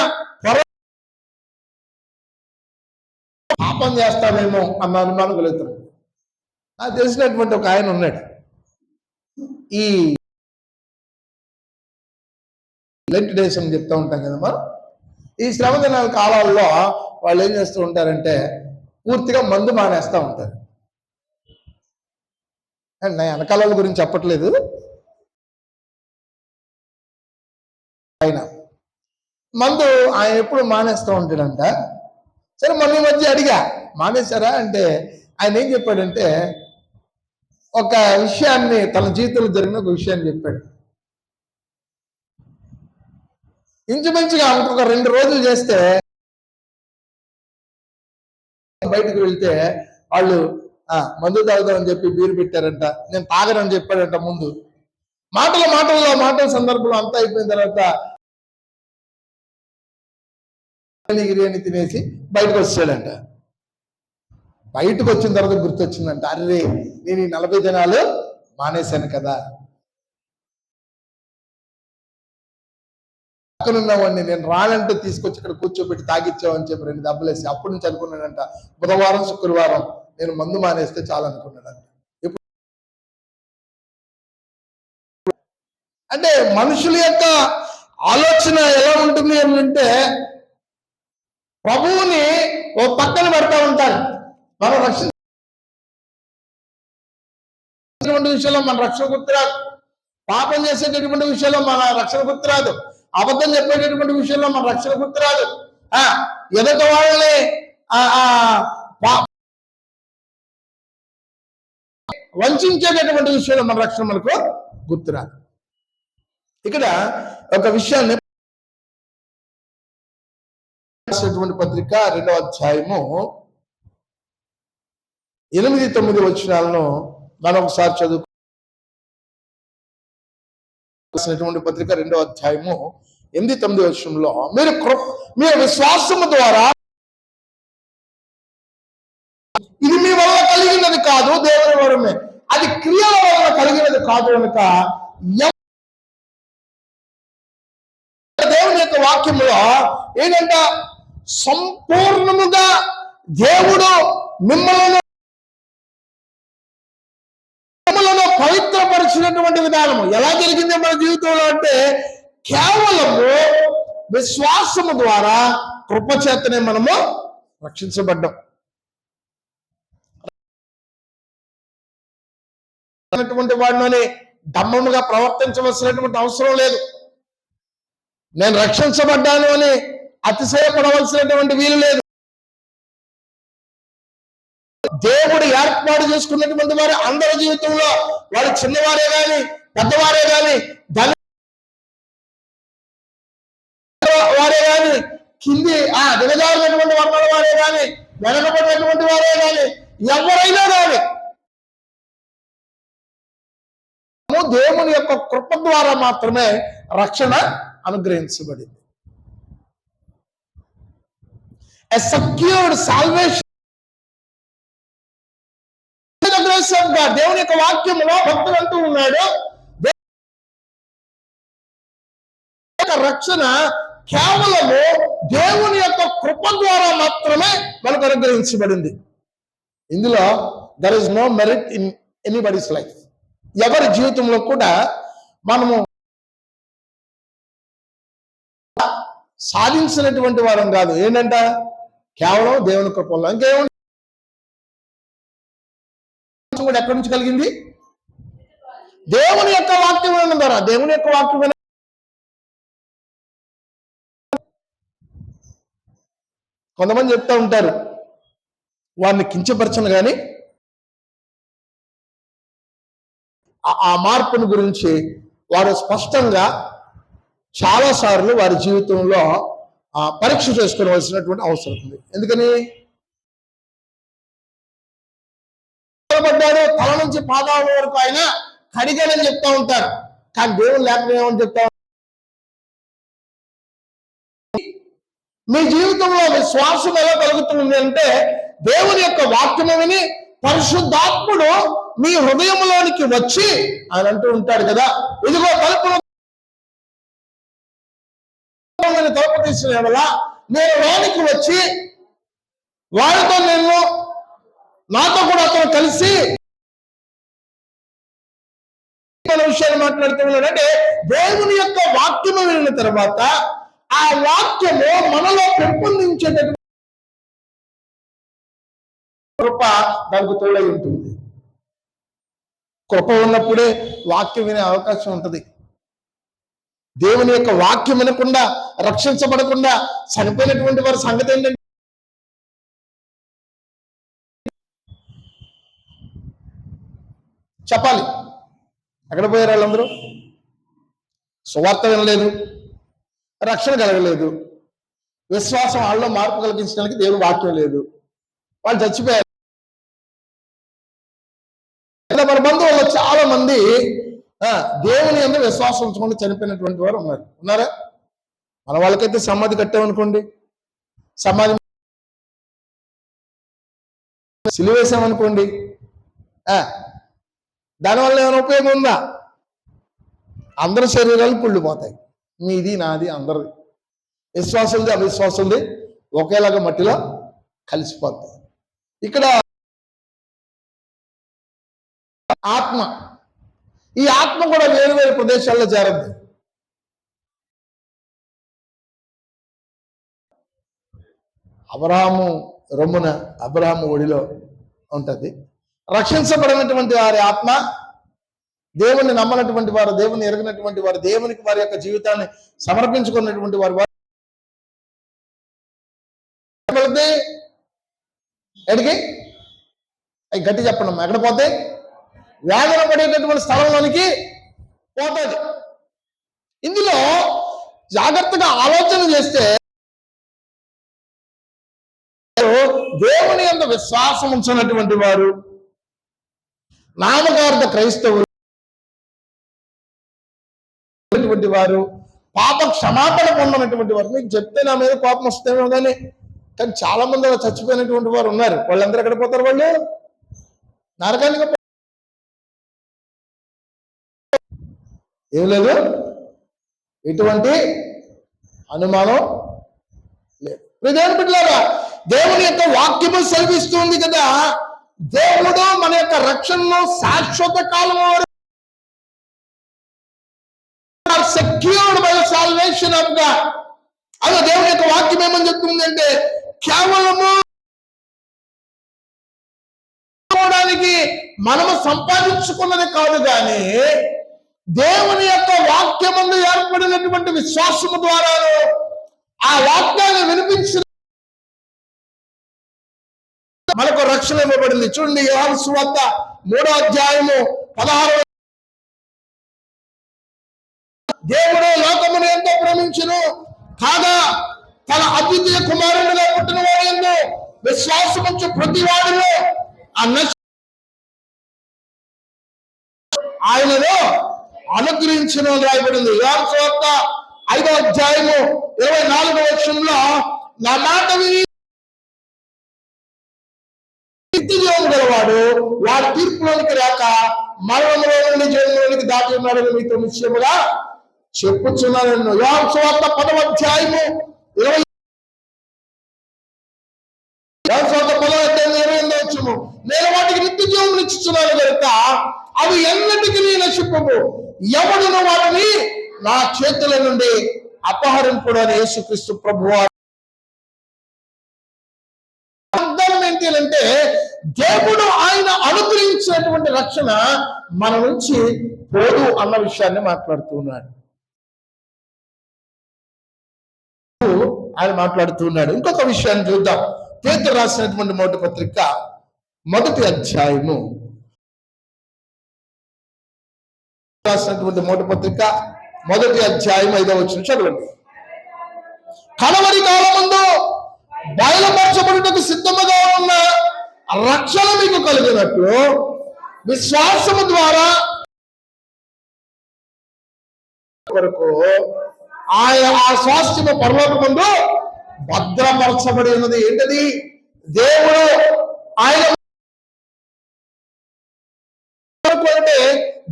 పాపం చేస్తామేమో అన్న అనుమానం కలుగుతారు. నాకు తెలిసినటువంటి ఒక ఆయన ఉన్నాడు. ఈ లెంట్ డేస్ అని చెప్తూ ఉంటాం కదమ్మా. ఈ శ్రమ దినాల కాలాల్లో వాళ్ళు ఏం చేస్తూ ఉంటారంటే పూర్తిగా మందు మానేస్తూ ఉంటారు. నా వెనకాల గురించి చెప్పట్లేదు. ఆయన మందు ఆయన ఎప్పుడు మానేస్తూ ఉంటాడంట. సరే, మొన్న మధ్య అడిగా, మానేశారా అంటే ఆయన ఏం చెప్పాడంటే ఒక విషయాన్ని, తన జీవితంలో జరిగిన ఒక విషయాన్ని చెప్పాడు. ఇంచుమించుగా ఒక 2 రోజులు చేస్తే బయటకు వెళ్తే వాళ్ళు మందు తాగుతామని చెప్పి బీరు పెట్టారంట. నేను తాగనని చెప్పాడంట. ముందు మాటల సందర్భంలో అంతా అయిపోయిన తర్వాత బిర్యానీ తినేసి బయటకు వచ్చాడంట. బయటకు వచ్చిన తర్వాత గుర్తొచ్చిందంట, అరే నేను ఈ 40 దినాలు మానేశాను కదా. పక్కనున్నవాడిని నేను రానంటే తీసుకొచ్చి ఇక్కడ కూర్చోబెట్టి తాగిచ్చావని చెప్పి 2 దెబ్బలేసి అప్పటి నుంచి అనుకున్నాడంట, బుధవారం శుక్రవారం నేను మందు మానేస్తే చాలు అనుకున్నాడంట. అంటే మనుషుల యొక్క ఆలోచన ఎలా ఉంటుంది అంటే ప్రభువుని ఓ పక్కన పెడతా ఉంటారు. మనం రక్షణ విషయంలో మన రక్షణ గుర్తురాదు, పాపం చేసేటటువంటి విషయంలో మన రక్షణ గుర్తురాదు, అబద్ధం చెప్పేటటువంటి విషయంలో మన రక్షణ గుర్తురాదు, ఎదుట వాళ్ళని వంచేటటువంటి విషయంలో మన రక్షణ మనకు గుర్తురాదు. ఇక్కడ ఒక విషయాన్ని పత్రిక 2వ అధ్యాయము 8-9 వచనాలను మనం ఒకసారి చదువుకున్నటువంటి పత్రిక 2వ అధ్యాయము 8-9 వచనంలో మీరు విశ్వాసము ద్వారా, ఇది మీ వల్ల కలిగినది కాదు, దేవుని వరమే, అది క్రియల వల్ల కలిగినది కాదు కనుక దేవుని యొక్క వాక్యములో ఏంటంటే సంపూర్ణముగా దేవుడు మిమ్మల్ని పవిత్రపరిచినటువంటి విధానము ఎలా జరిగింది మన జీవితంలో అంటే కేవలము విశ్వాసము ద్వారా కృపచేతనే మనము రక్షించబడ్డాం. వాడిని దమ్మముగా ప్రవర్తించవలసినటువంటి అవసరం లేదు. నేను రక్షించబడ్డాను అని అతిశయపడవలసినటువంటి వీలు లేదు. దేవుడు ఏర్పాటు చేసుకున్నటువంటి వారు అందరి జీవితంలో వారు చిన్నవారే గాని పెద్దవారే గాని వారే గాని కింది దిగజారినటువంటి వర్ణాల వారే గాని వెనకబడినటువంటి వారే గాని ఎవరైనా గాని దేవుని యొక్క కృప ద్వారా మాత్రమే రక్షణ అనుగ్రహించబడింది. A secured salvation. దేవుని యొక్క వాక్యంలో భక్తులు అంటూ ఉన్నాడు, రక్షణ కేవలము దేవుని యొక్క కృప ద్వారా మాత్రమే మనకు అనుగ్రహించబడింది. ఇందులో there is no merit in anybody's life. ఎవరి జీవితంలో కూడా మనము సాధించినటువంటి వారం కాదు. ఏంటంట? కేవలం దేవుని కృప వల్ల. ఇంకేముంది? కూడా ఎక్కడి నుంచి కలిగింది? దేవుని యొక్క వాక్యం వినడం ద్వారా. దేవుని యొక్క వాక్యం విన కొంతమంది చెప్తా ఉంటారు, వారిని కించపరచను కానీ ఆ మార్పుని గురించి వారు స్పష్టంగా చాలాసార్లు వారి జీవితంలో పరీక్ష చేసుకోవాల్సినటువంటి అవసరం ఉంది. ఎందుకని? పడ్డాడు, తల నుంచి పాదాల వరకు ఆయన కడిగాడని చెప్తా ఉంటారు. కానీ దేవుడు లేకపోతే ఏమని చెప్తా ఉంటారు? మీ జీవితంలో విశ్వాసం ఎలా కలుగుతుంది అంటే దేవుని యొక్క వాక్యము విని పరిశుద్ధాత్ముడు మీ హృదయంలోనికి వచ్చి ఆయన అంటూ ఉంటాడు కదా, ఇదిగో తలుపులు తలుపు తీసిన వల్ల నేను లోనికి వచ్చి వారితో నాతో కూడా అతను కలిసి విషయాలు మాట్లాడుతున్నాడు. అంటే దేవుని యొక్క వాక్యము వినిన తర్వాత ఆ వాక్యము మనలో పెంపొందించేటటువంటి కృప దానికి తోడై ఉంటుంది. కృప ఉన్నప్పుడే వాక్యం వినే అవకాశం ఉంటుంది. దేవుని యొక్క వాక్యం వినకుండా రక్షించబడకుండా చనిపోయినటువంటి వారి సంగతి ఏంటంటే, చెప్పాలి, ఎక్కడ పోయారు వాళ్ళందరూ? సువార్త వినలేదు, రక్షణ కలగలేదు, విశ్వాసం వాళ్ళలో మార్పు కలిగించడానికి దేవుని వాక్యం లేదు, వాళ్ళు చచ్చిపోయారు. మన బంధువుల్లో చాలా మంది దేవుని యందు విశ్వాసం ఉంచుకుంటూ చనిపోయినటువంటి వారు ఉన్నారా? మన వాళ్ళకైతే సమాధి కట్టామనుకోండి, సమాధి సిలువేసామనుకోండి, దానివల్ల ఏమైనా ఉపయోగం ఉందా? అందరి శరీరాలు కుళ్ళిపోతాయి. మీది నాది అందరిది, విశ్వాసులది అవిశ్వాసులది ఒకేలాగా మట్టిలో కలిసిపోతాయి. ఇక్కడ ఆత్మ, ఈ ఆత్మ కూడా వేరు వేరు ప్రదేశాల్లో చేరద్దు. అబ్రహాము రొమ్మున, అబ్రహాము ఒడిలో ఉంటుంది. రక్షించబడినటువంటి వారి ఆత్మ, దేవుని నమ్మనటువంటి వారు, దేవుని ఎరగినటువంటి వారు, దేవునికి వారి యొక్క జీవితాన్ని సమర్పించుకున్నటువంటి వారు ఎడికి అవి గట్టి చెప్పండి, ఎక్కడ పోతే వేదన పడేటటువంటి స్థలంలోనికి పోతుంది. ఇందులో జాగ్రత్తగా ఆలోచన చేస్తే దేవుని యందు విశ్వాసం ఉంచినటువంటి వారు, నామకార్థ క్రైస్తవులు వారు, పాప క్షమాపణ పొందినటువంటి వారు. మీకు చెప్తే నా మీద కోపం వస్తేమో కానీ చాలా మంది చచ్చిపోయినటువంటి వారు ఉన్నారు. వాళ్ళందరూ ఎక్కడ పోతారు? వాళ్ళు నరకానికి. ఏం లేదు, ఎటువంటి అనుమానం లేదు. దేవుని బిడ్డలారా, దేవుని యొక్క వాక్యము సెలవిస్తుంది కదా, దేవుడు మన యొక్క రక్షణను శాశ్వత కాలం secured by salvation of God. అదే దేవుని యొక్క వాక్యం ఏమని చెప్తుంది అంటే, కేవలము మనము సంపాదించుకున్నది కాదు, కానీ దేవుని యొక్క వాక్యమందు ఏర్పడినటువంటి విశ్వాసము ద్వారా ఆ వాక్యాన్ని వినిపించిన మనకు రక్షణ ఇవ్వబడింది. చూడండి, యోహాను సువార్త 3వ అధ్యాయము 16వ, దేవుడు లోకమును ఎంతో ప్రేమించును కాగా తన అద్వితీయ కుమారుడిగా పుట్టిన వాడు ఎందు విశ్వాసముంచు ప్రతి వాడిలో ఆయనలో అనుగ్రహించిన రాయబడింది. యోహాను సువార్త 5వ అధ్యాయము 24వ వచనంలో, నా మాట విని నిత్యజీవము గలవాడు వాడు తీర్పులోనికి రాక మరణంలో నుండి జీవంలోనికి దాటి ఉన్నాడని మీతో నిశ్చయముగా చెప్పుచున్నాను. యోహాను సువార్త 10వ అధ్యాయము 20, యోహాను సువార్త 10వ అధ్యాయం 28వ వచనము, నేను వాటికి నిత్య జీవమును ఇచ్చుచున్నాను కనుక అవి ఎన్నటికీ నశింపవు, ఎవడును వాటిని నా చేతుల నుండి అపహరింపుడు అని యేసుక్రీస్తు ప్రభువు. అర్థం ఏంటి అంటే, దేవుడు ఆయన అనుగ్రహించినటువంటి రక్షణ మన నుంచి పోదు అన్న విషయాన్ని మాట్లాడుతున్నాడు. ఆయన మాట్లాడుతున్నాడు. ఇంకొక విషయాన్ని చూద్దాం. పేతురు రాసినటువంటి మొదటి పత్రిక 1వ అధ్యాయము, రాసినటువంటి మొదటి పత్రిక 1వ అధ్యాయం 5వ వచనం చదవండి. కడవరి కాలమందు బయలుపరచబడుటకు సిద్ధముగా ఉన్న రక్షణ మీకు కలిగినట్లు విశ్వాసము ద్వారా వరకు ఆ స్వాస్థ్యము పరలోకమందు భద్రపరచబడి ఉన్నది. ఏంటది? దేవుడు ఆయన అంటే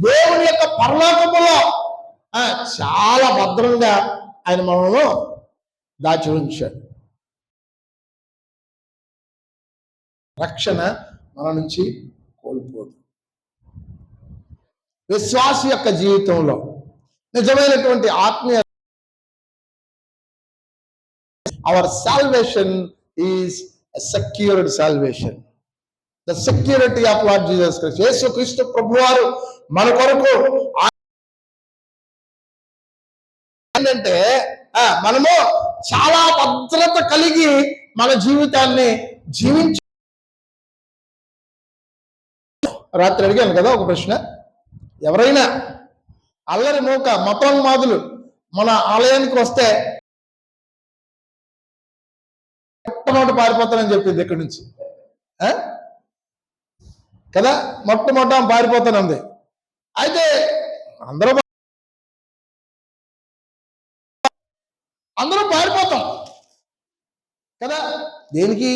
దేవుని యొక్క పరలోకములో చాలా భద్రంగా ఆయన మనలో దాచి ఉంచాడు. రక్షణ మన నుంచి కోల్పోదు. విశ్వాస యొక్క జీవితంలో నిజమైనటువంటి ఆత్మీయ our salvation is a secured salvation. The security of Lord Jesus Christ. యేసు క్రీస్తు ప్రభువారు మన కొరకు ఏంటంటే మనము చాలా భద్రత కలిగి మన జీవితాన్ని జీవించ. రాత్రి అడిగాను కదా ఒక ప్రశ్న, ఎవరైనా అల్లరి మోక మతోన్మాదులు మన ఆలయానికి వస్తే మొట్టమొదటి పారిపోతానని చెప్పింది ఇక్కడి నుంచి కదా, మొట్టమొదట పారిపోతానంది. అయితే అందరూ పారిపోతాం కదా, దేనికి?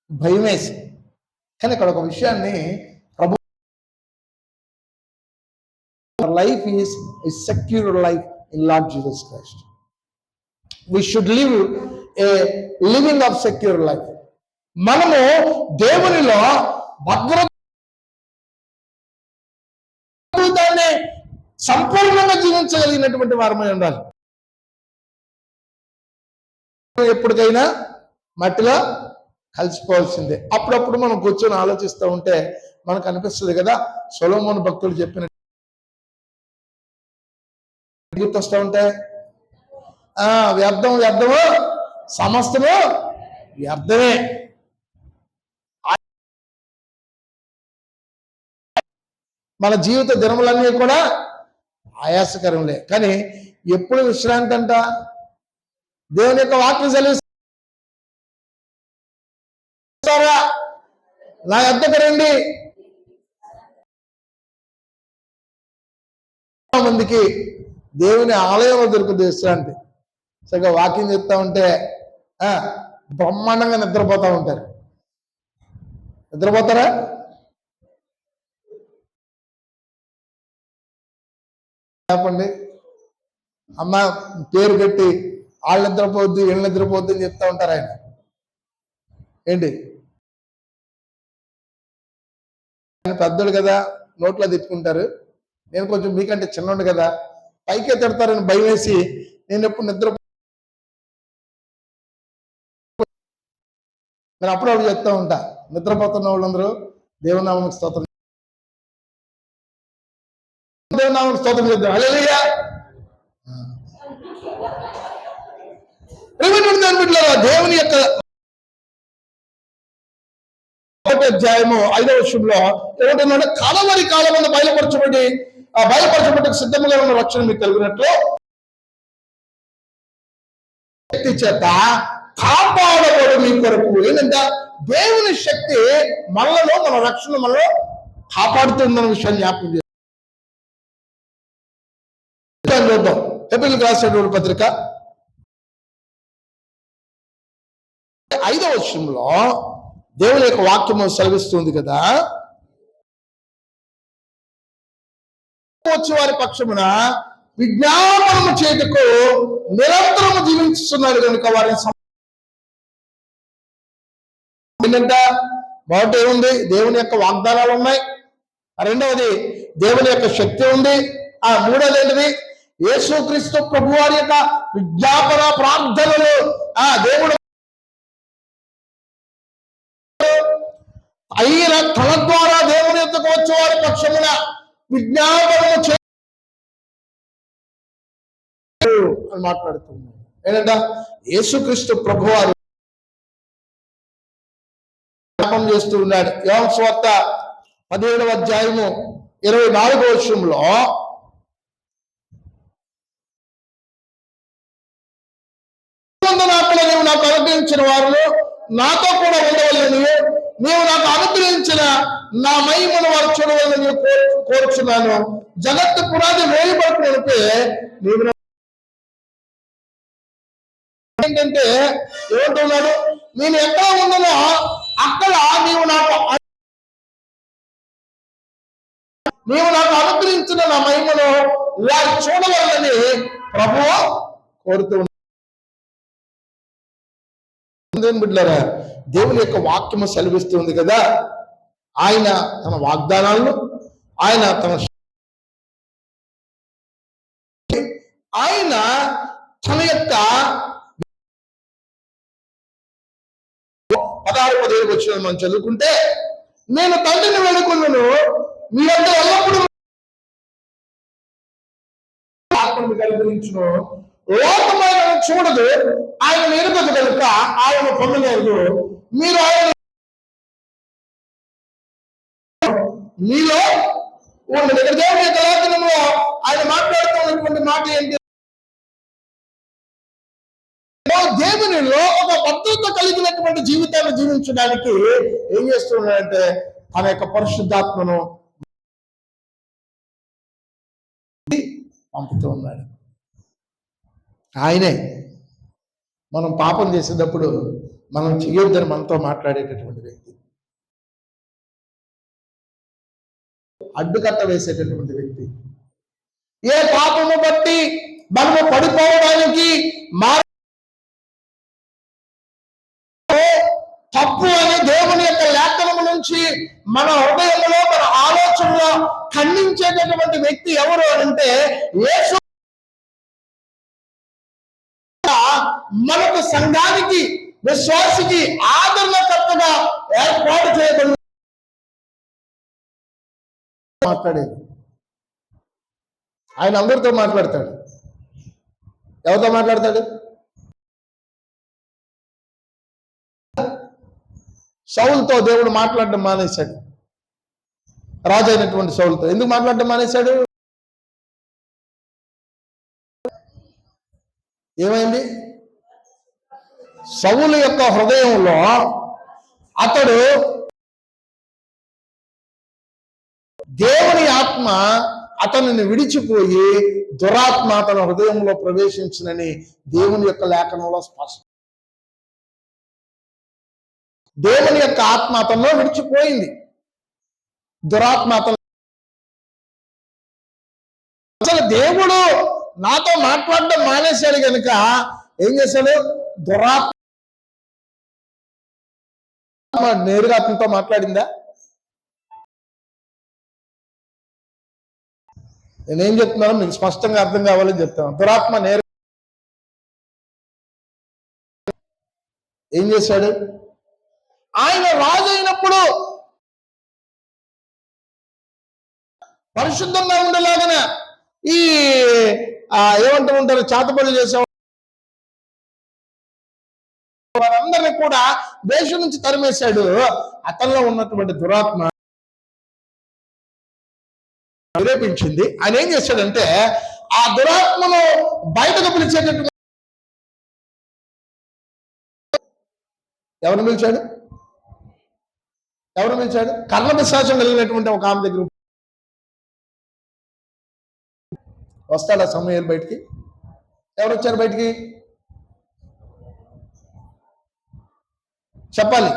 భయం వేసి. కానీ ఇక్కడ ఒక విషయాన్ని ప్రభు, life is a secured life in Lord Jesus Christ. we should live a living of secure life. మనము దేవునిలో భద్రతాన్ని సంపూర్ణంగా జీవించగలిగినటువంటి వారమై ఉండాలి. ఎప్పటికైనా మట్టిలో కలిసిపోవాల్సిందే. అప్పుడప్పుడు మనం కూర్చొని ఆలోచిస్తూ ఉంటే మనకు అనిపిస్తుంది కదా, సొలొమోను భక్తుడు చెప్పిన గుర్తొస్తూ ఉంటాయి. వ్యర్థము సమస్తము వ్యర్థమే. మన జీవిత దినములన్నీ కూడా ఆయాసకరంలే. కానీ ఎప్పుడు విశ్రాంతి అంట? దేవుని యొక్క వాక్యం చదివిస్తారా, నా యొద్దకు రండి. మందికి దేవుని ఆలయంలో దొరుకుతుంది విశ్రాంతి. సరిగ్గా వాకింగ్ చెప్తా ఉంటే బ్రహ్మాండంగా నిద్రపోతూ ఉంటారు. నిద్రపోతారా? చెప్పండి. అమ్మ పేరు పెట్టి వాళ్ళు నిద్రపోద్దు వీళ్ళు నిద్రపోద్దు అని చెప్తా ఉంటారు. ఆయన ఏంటి, పెద్దోడు కదా, నోట్లో తిప్పుకుంటారు. నేను కొంచెం మీకంటే చిన్నోడు కదా, పైకే తిడతారని భయం వేసి నేను ఎప్పుడు నేను అప్పుడప్పుడు చెప్తా ఉంటా, నిద్రపోతున్న వాళ్ళందరూ దేవుని నామమునకు స్తోత్రం. దేవుని నామమునకు స్తోత్రం చేద్దాం. హల్లెలూయా. దేవుని యొక్క అధ్యాయము 5వ వచనంలో ఏమంటున్నాడు? కడవరి కాలమందు బయలుపరచబడి సిద్ధముగా ఉన్న రక్షణ మీకు కలిగినట్లు శక్తి చేత కాపాడబడు మీ కొరకు. ఏంటంటే దేవుని శక్తి మనలో, మన రక్షణ మనలో కాపాడుతుందన్న విషయాన్ని జ్ఞాపకం చేద్దాం. హెబ్రీయులకు రాసినటువంటి పత్రిక 5వ వచనంలో దేవుని యొక్క వాక్యము సెలవిస్తుంది కదా, వచ్చే వారి పక్షమున విజ్ఞాపనము చేయుటకు నిరంతరము జీవించుతున్నాడు కనుక వారిని ఏంటంటే మొదటి ఏముంది? దేవుని యొక్క వాగ్దానాలు ఉన్నాయి. రెండవది దేవుని యొక్క శక్తి ఉంది. మూడవది ఏంటిది? యేసుక్రీస్తు ప్రభు వారి యొక్క విజ్ఞాపన ప్రార్థనలు. దేవుడు అయిన తన ద్వారా దేవుని యొద్దకు వచ్చే వారి పక్షమున విజ్ఞాపనము అని మాట్లాడుతున్నాడు. ఏంటంట? యేసుక్రీస్తు ప్రభు వారు జ్ఞాపకం చేస్తూ ఉన్నాడు. యోహాను సువార్త 17వ అధ్యాయము 24వ వచనంలో నీవు నాకు అనుగ్రహించిన వారిలో నాతో కూడా ఉండవలని, నీవు నాకు అనుగ్రహించిన నా మహిమను వారు చూడవాలని కోరుచున్నాను. జగత్తు పునాది వేయబడుతుంటే నీవు ఏంటంటే ఏమంటున్నాడు? నేను ఎక్కడ ఉన్నానో అక్కడ నీవు నాకు అనుగ్రహించిన నా మహిమను వారు చూడవాలని ప్రభువు కోరుతూ. బిడ్డలారా, దేవుని యొక్క వాక్యము సెలవిస్తుంది కదా, ఆయన తన వాగ్దానాలను, ఆయన తన 16-17 వచ్చిన మనం చదువుకుంటే, నేను తండ్రిని వేడుకున్నాను, మీ అందరూ ఎల్లప్పుడూ ఆత్మను అనుగ్రహించును. లోకమైన చూడదు, ఆయన ఎరుగదు కనుక ఆయన పొందలేదు. మీరు ఆయన మీలో ఉండదు. ఇక్కడ దేవుని యొక్క లేఖనంలో ఆయన మాట్లాడుతున్నటువంటి మాట ఏంటి? దేవునిలో ఒక భద్రత కలిగినటువంటి జీవితాన్ని జీవించడానికి ఏం చేస్తున్నాడంటే తన యొక్క పరిశుద్ధాత్మను పంపుతూ ఉన్నాడు. ఆయనే మనం పాపం చేసేటప్పుడు మనం చేయొద్దని మనతో మాట్లాడేటటువంటి వ్యక్తి, అడ్డుకట్ట వేసేటటువంటి వ్యక్తి. ఏ పాపము బట్టి మనము పడిపోవడానికి తప్పు అని దేవుని యొక్క లేఖనము నుంచి మన హృదయంలో, మన ఆలోచనలో ఖండించేటటువంటి వ్యక్తి ఎవరు అంటే యేసు. మనకు సంఘానికి, విశ్వాసికి ఆదరణకర్తగా ఏర్పాటు చేయబడి మాట్లాడేది. ఆయన అందరితో మాట్లాడతాడు. ఎవరితో మాట్లాడతాడు? సౌలుతో దేవుడు మాట్లాడడం మానేశాడు. రాజు అయినటువంటి సౌలుతో ఎందుకు మాట్లాడడం మానేశాడు? ఏమైంది? సౌలు యొక్క హృదయంలో అతడు దేవుని ఆత్మ అతనిని విడిచిపోయి దురాత్మ తన హృదయంలో ప్రవేశించినని దేవుని యొక్క లేఖనంలో స్పష్టం. దేవుని యొక్క ఆత్మ అతనిలో విడిచిపోయింది, దురాత్మ అతను. అసలు దేవుడు నాతో మాట్లాడడం మానేశాడు కనుక ఏం చేశాడు? దురాత్మ నేరుగా అతనితో మాట్లాడిందా? నేనేం చెప్తున్నానో మీకు స్పష్టంగా అర్థం కావాలని చెప్తాను. దురాత్మ నేరు ఏం చేశాడు? ఆయన రాజు అయినప్పుడు పరిశుద్ధంగా ఉండేలాగన ఈ ఏమంటూ ఉంటారు, చేతబడులు చేసే వారందరినీ కూడా దేశం నుంచి తరిమేశాడు. అతనిలో ఉన్నటువంటి దురాత్మ ప్రేరేపించింది. ఆయన ఏం చేశాడంటే ఆ దురాత్మను బయటకు పిలిచేటటువంటి ఎవరు పిలిచాడు? కర్ణ విశ్వాసం కలిగినటువంటి ఒక ఆమె దగ్గర వస్తాడా సమూయేలు బయటికి? ఎవరు వచ్చారు బయటికి? చెప్పాలి.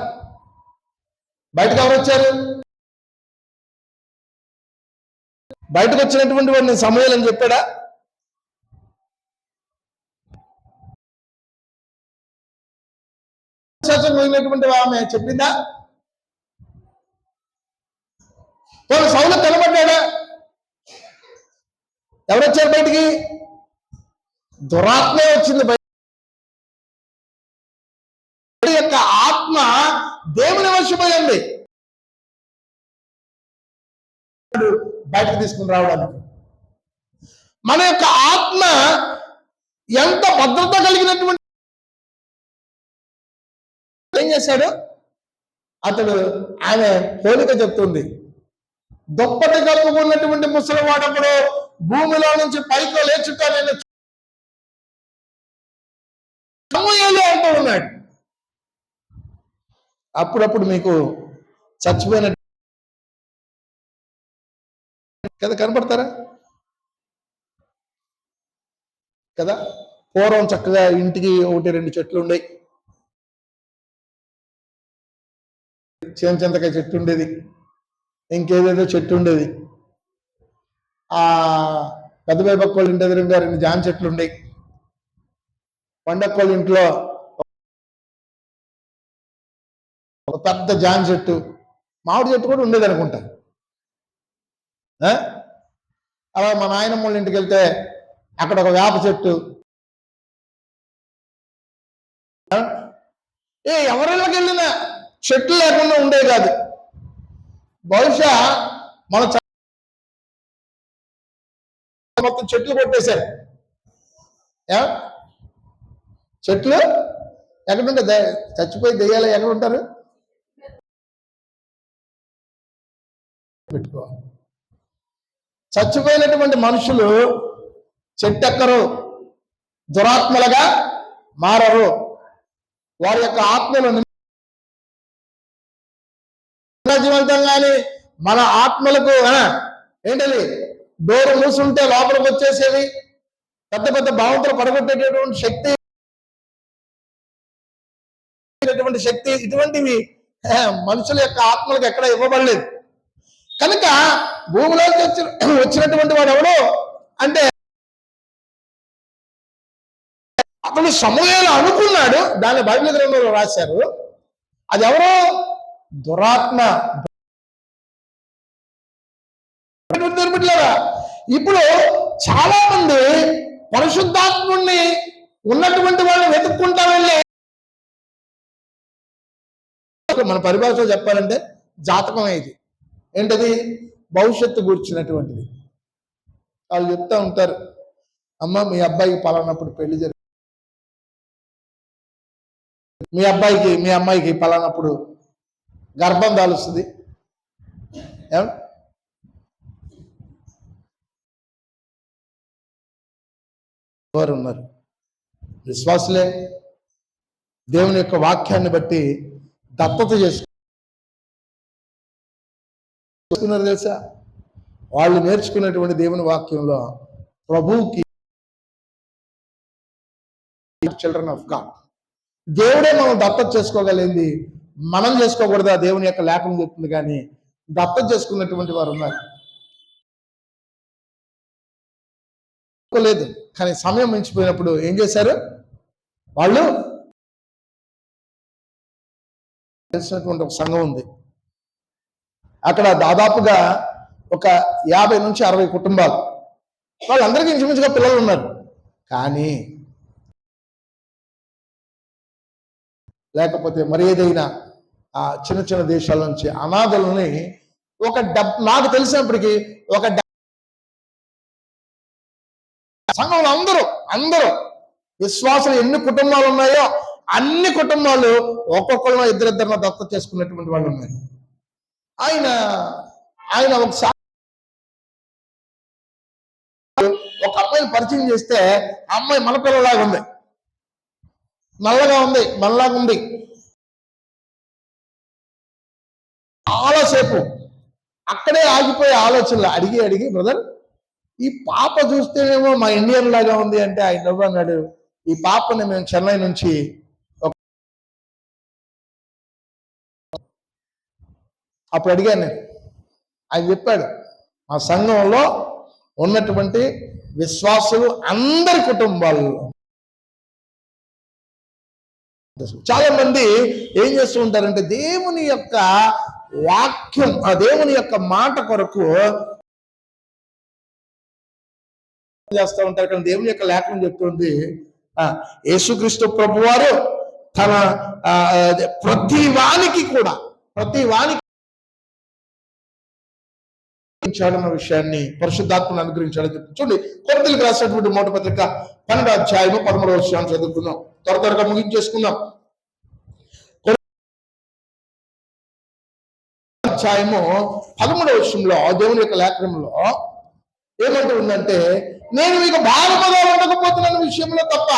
బయటకు ఎవరు వచ్చారు? బయటకు వచ్చినటువంటి వాడిని సమూయేలు అని చెప్పాడా? పోయినటువంటి ఆమె చెప్పిందా? సౌలు కనబడ్డా? ఎవరొచ్చారు బయటికి? దురాత్మే వచ్చింది బయట. యొక్క ఆత్మ దేవుని వశమైంది బయటకు తీసుకుని రావడానికి. మన యొక్క ఆత్మ ఎంత భద్రత కలిగినటువంటి ఏం చేశాడు అతడు? ఆమె పోలిక చెప్తుంది. దుప్పటి కప్పుకున్నటువంటి ముసలివాడప్పుడు భూమిలో నుంచి పైకి లేచుట నేను సమూయేలు అంటూ ఉన్నాడు. అప్పుడప్పుడు మీకు చచ్చిపోయిన కదా కనపడతారా కదా? పూర్వం చక్కగా ఇంటికి 1-2 చెట్లు ఉండేవి. చేమచింతకాయ చెట్టు ఉండేది, ఇంకేదేదో చెట్టు ఉండేది. ఆ పెద్దబాయి పక్కోళ్ళ ఇంటి ఎదురుగా 2 జామ చెట్లు ఉండేవి. పండక్కోళ్ళ ఇంట్లో ఒక పెద్ద జామ చెట్టు, మామిడి చెట్టు కూడా ఉండేది అనుకుంటా. అలా మా నాయనమ్మ వాళ్ళ ఇంటికి వెళ్తే అక్కడ ఒక వేప చెట్టు. ఎవరిలోకి వెళ్ళినా చెట్లు లేకుండా ఉండే కాదు. బహుశా మన మొత్తం చెట్లు కొట్టేశారు. చెట్లు ఎక్కడుంటే చచ్చిపోయి దెయ్యాలు ఎక్కడ ఉంటారు? పెట్టుకోవాలి. చచ్చిపోయినటువంటి మనుషులు చెట్టెక్కరు, దురాత్మలుగా మారరు. వారి యొక్క ఆత్మలు జీవంతంగాని మన ఆత్మలకు ఏంటది డోరు మూసుంటే లోపలికి వచ్చేసేది, పెద్ద పెద్ద భావంతులు పడగొట్టేటటువంటి శక్తి, ఇటువంటివి మనుషుల యొక్క ఆత్మలకు ఎక్కడ ఇవ్వబడలేదు. కనుక భూమిలోకి వచ్చినటువంటి వాడు ఎవడు అంటే అతను సమూయేలు అనుకున్నాడు. దాన్ని బైబిల్ గ్రంథంలో రాశారు. అది ఎవరో దురాత్మ. ఇప్పుడు చాలా మంది పరిశుద్ధాత్ముడిని ఉన్నటువంటి వాళ్ళు వెతుక్కుంటా వెళ్ళే, మన పరిభాషలో చెప్పాలంటే జాతకం ఇది. ఏంటది? భవిష్యత్తు కూర్చున్నటువంటిది. వాళ్ళు చెప్తా ఉంటారు, అమ్మ మీ అబ్బాయికి పలానప్పుడు పెళ్లి జరిగింది, మీ అమ్మాయికి పలానప్పుడు గర్భం దాలుస్తుంది. వారు ఉన్నారు విశ్వాసులే. దేవుని యొక్క వాక్యాన్ని బట్టి దత్తత చేసుకున్నారు తెలుసా? వాళ్ళు నేర్చుకున్నటువంటి దేవుని వాక్యంలో ప్రభువుకి చిల్డ్రన్ ఆఫ్ గాడ్, దేవుడే మనం దత్తత చేసుకోగలిగింది, మనం చేసుకోకూడదా? దేవుని యొక్క లేఖనం చెప్తుంది. కానీ దత్తత చేసుకున్నటువంటి వారు ఉన్నారు. లేదు, కానీ సమయం మించిపోయినప్పుడు ఏం చేశారు వాళ్ళు? తెలిసినటువంటి ఒక సంఘం ఉంది. అక్కడ దాదాపుగా ఒక 50 నుంచి 60 కుటుంబాలు, వాళ్ళందరికీ ఇంచుమించుగా పిల్లలు ఉన్నారు. కానీ లేకపోతే మరి ఏదైనా చిన్న చిన్న దేశాల నుంచి అనాథలని నాకు తెలిసినప్పటికీ ఒక సంఘంలో అందరూ అందరూ విశ్వాసులు ఎన్ని కుటుంబాలు ఉన్నాయో అన్ని కుటుంబాలు ఒక్కొక్కరు ఇద్దరిద్దరిన దత్త చేసుకున్నటువంటి వాళ్ళు ఉన్నారు. ఆయన ఆయన ఒకసారి ఒక అమ్మాయిని పరిచయం చేస్తే ఆ అమ్మాయి మన పిల్లలాగా ఉంది, నల్లగా ఉంది, మనలాగా ఉంది. చాలాసేపు అక్కడే ఆగిపోయే ఆలోచనలు అడిగి అడిగి, బ్రదర్ ఈ పాప చూస్తేనేమో మా ఇండియన్ లాగా ఉంది అంటే ఆయన నవ్వు అన్నాడు, ఈ పాపని మేము చెన్నై నుంచి అప్పుడు అడిగాను నేను. ఆయన చెప్పాడు మా సంఘంలో ఉన్నటువంటి విశ్వాసులు అందరి కుటుంబాల్లో చాలా మంది ఏం చేస్తూ ఉంటారంటే దేవుని యొక్క వాక్యం, ఆ దేవుని యొక్క మాట కొరకు చేస్తూ ఉంటారు. కానీ దేవుని యొక్క లేఖనం చెప్తుంది యేసుక్రీస్తు ప్రభువారు తన ప్రతి వానికి అన్న విషయాన్ని పరిశుద్ధాత్మను అనుగ్రహించాలని చెప్పి చూడండి. కొరింథీయులకు రాసినటువంటి మొదటి పత్రిక 12వ అధ్యాయము 13వ వచనాన్ని చదువుకుందాం. త్వరగా ముగించేసుకుందాం. అధ్యాయము 13వ వచనంలో దేవుని యొక్క లేఖనంలో ఏమంటూ ఉందంటే, నేను మీకు భారముగా ఉండకపోతున్న విషయంలో తప్ప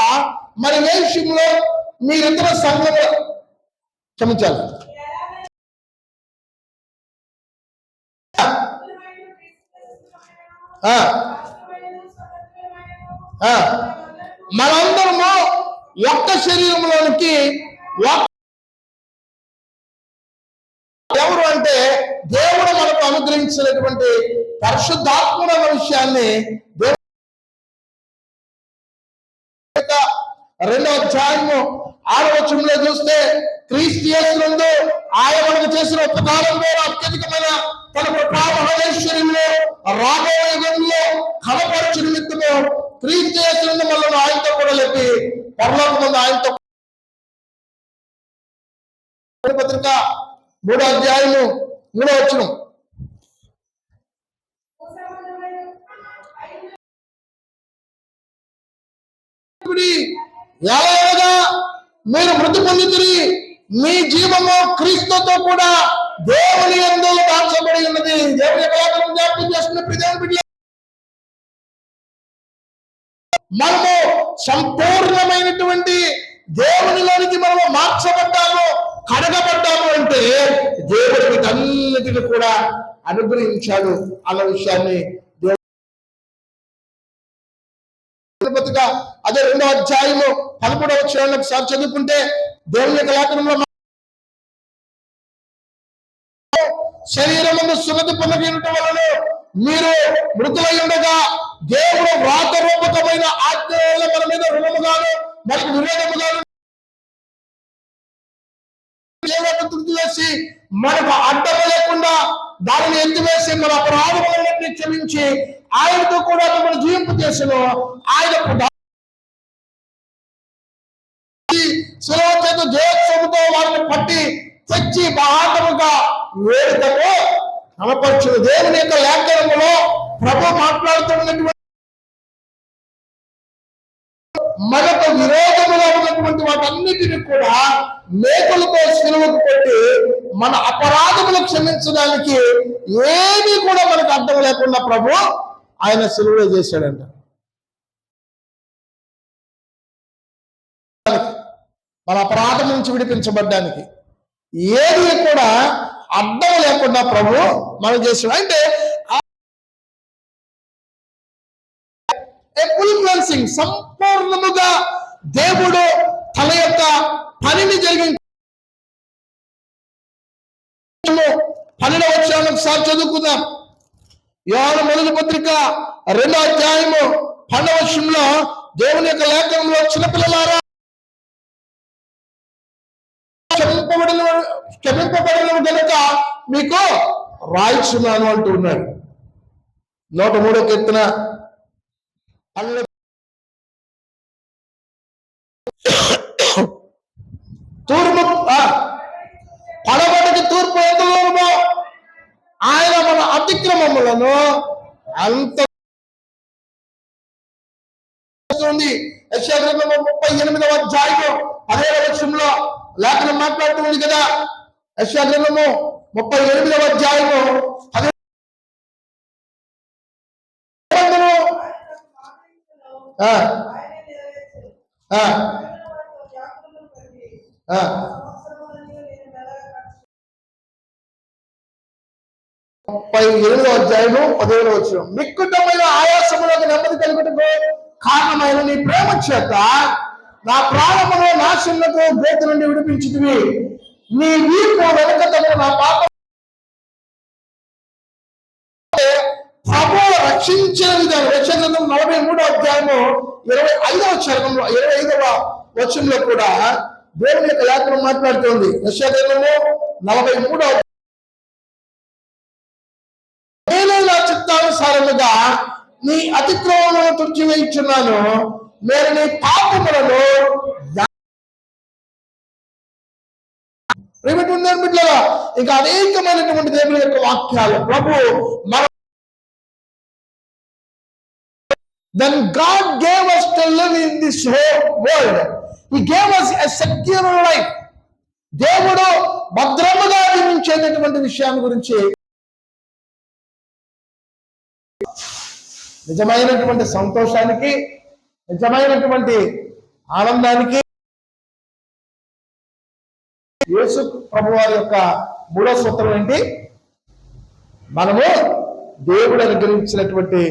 మరి ఏ విషయంలో మీరిద్దరు సంఘంలో క్షమించాలి. మనందరము ఒక్క శరీరంలోనికి ఎవరు అంటే దేవుడు మనకు అనుగ్రహించినటువంటి పరిశుద్ధాత్ముడు అన్న విషయాన్ని 2వ అధ్యాయము 6వ వచనంలో చూస్తే, క్రీస్తు యేసునందు ఆయన మనకు చేసిన ఉపకారం ద్వారా అత్యధికమైన తన కృపా మహేశ్వరంలో రాబోయే యుగంలో కనపరచు నిమిత్తము క్రీస్తు యేసునందు మనల్ని ఆయనతో కూడా లేపి పరలోకమందు ఆయనతో పత్రిక 3వ అధ్యాయము 3వ వచనం, ఎలాగా మీరు మృతి పొందుతురి, మీ జీవము క్రీస్తుతో కూడా దేవుని యందు దాచబడి ఉన్నది. దేవుని యొక్క జ్ఞాపకం చేసుకున్న మనము సంపూర్ణమైనటువంటి దేవునిలోనికి మనము మార్చబడ్డాము, కడగబడ్డాము అంటే దేవుడు వీటన్నిటిని కూడా అనుగ్రహించాడు అన్న విషయాన్ని అదే 2వ అధ్యాయము 13వ వచనాన్ని ఒకసారి చదువుకుంటే, దేవుని యొక్క లేఖనంలో శరీరమును సున్నతి పొందగలటం వలన మీరు మృతులై ఉండగా దేవుడు వ్రాత రూపకమైన ఆజ్ఞల మన మీద రుణముగాను మనకు విరోధముగాను చేసి మనకు అడ్డము లేకుండా దానిని ఎత్తివేసి మన అపరాధములన్నింటినీ క్షమించి ఆయనతో కూడా మనం జీవింపు చేసిన ఆయన జయోత్సవంతో వారిని పట్టి తెచ్చి బహాటముగా వేడుకతో కనపరచు. దేవుని యొక్క లేఖనములో ప్రభు మాట్లాడుతున్నటువంటి మనకు విరోధముగా ఉన్నటువంటి వాటన్నిటిని కూడా మేకులతో సిలువకు పెట్టి మన అపరాధములు క్షమించడానికి ఏమీ కూడా మనకు అర్థం లేకుండా ప్రభు ఆయన సిలువలో చేశాడంట. మన అపరాధం నుంచి విడిపించబడ్డానికి ఏది కూడా అర్థం లేకుండా ప్రభు మనం చేసాడు. అంటే సంపూర్ణముగా దేవుడు తన యొక్క పనిని జరిగించి 12వ వచనాన్ని ఒకసారి చదువుకుందాం. యోహాను మొదటి పత్రిక 2వ అధ్యాయము 12వ వచనంలో దేవుని యొక్క లేఖనంలో, చిన్నపిల్లలారా క్షమింపబడిన కనుక మీకు రాయిస్తున్నాను అంటూ ఉన్నాడు. 103వ కీర్తన తూర్పు పడబడికి తూర్పు ఎంత దూరమో ఆయన మన అతిక్రమములను అంత అధ్యాయము 10వ వచనంలో లేఖనం మాట్లాడుతుంది కదా. యెషయా గ్రంథము 38వ అధ్యాయము 10. ఆ 38వ అధ్యాయము 10వ వచనం. మిక్కుటమైన ఆయాసములకు నెమ్మది కలుగుటకు కారణమైన నీ ప్రేమ చేత నా ప్రాణమును నాశనకు గోతు నుండి విడిపించుటివి. నీ వీపు వెనకతము నా పాపం ప్రభు రక్షించిన విధానం. యెషయా గ్రంథం 43వ అధ్యాయము 25వ వచనంలో కూడా దేవుని యొక్క లేఖనం మాట్లాడుతుంది. యెషయా గ్రంథము 43వ నా చిత్తానుసారముగా నీ అతిక్రమములను తుడిచివేయుచున్నాను, నేను నీ పాపములను బిడ్డలారా, ఇంకా అనేకమైనటువంటి దేవుని యొక్క వాక్యాలు ప్రభు మన Then God gave us to live in this whole world. He gave us a secure life. దేవుడు భద్రముగా జీవించేటటువంటి విషయాన్ని గురించి, నిజమైనటువంటి సంతోషానికి, నిజమైనటువంటి ఆనందానికి యేసు ప్రభువారి యొక్క 3వ సూత్రం ఏంటి? మనము దేవుడు అనుగ్రహించినటువంటి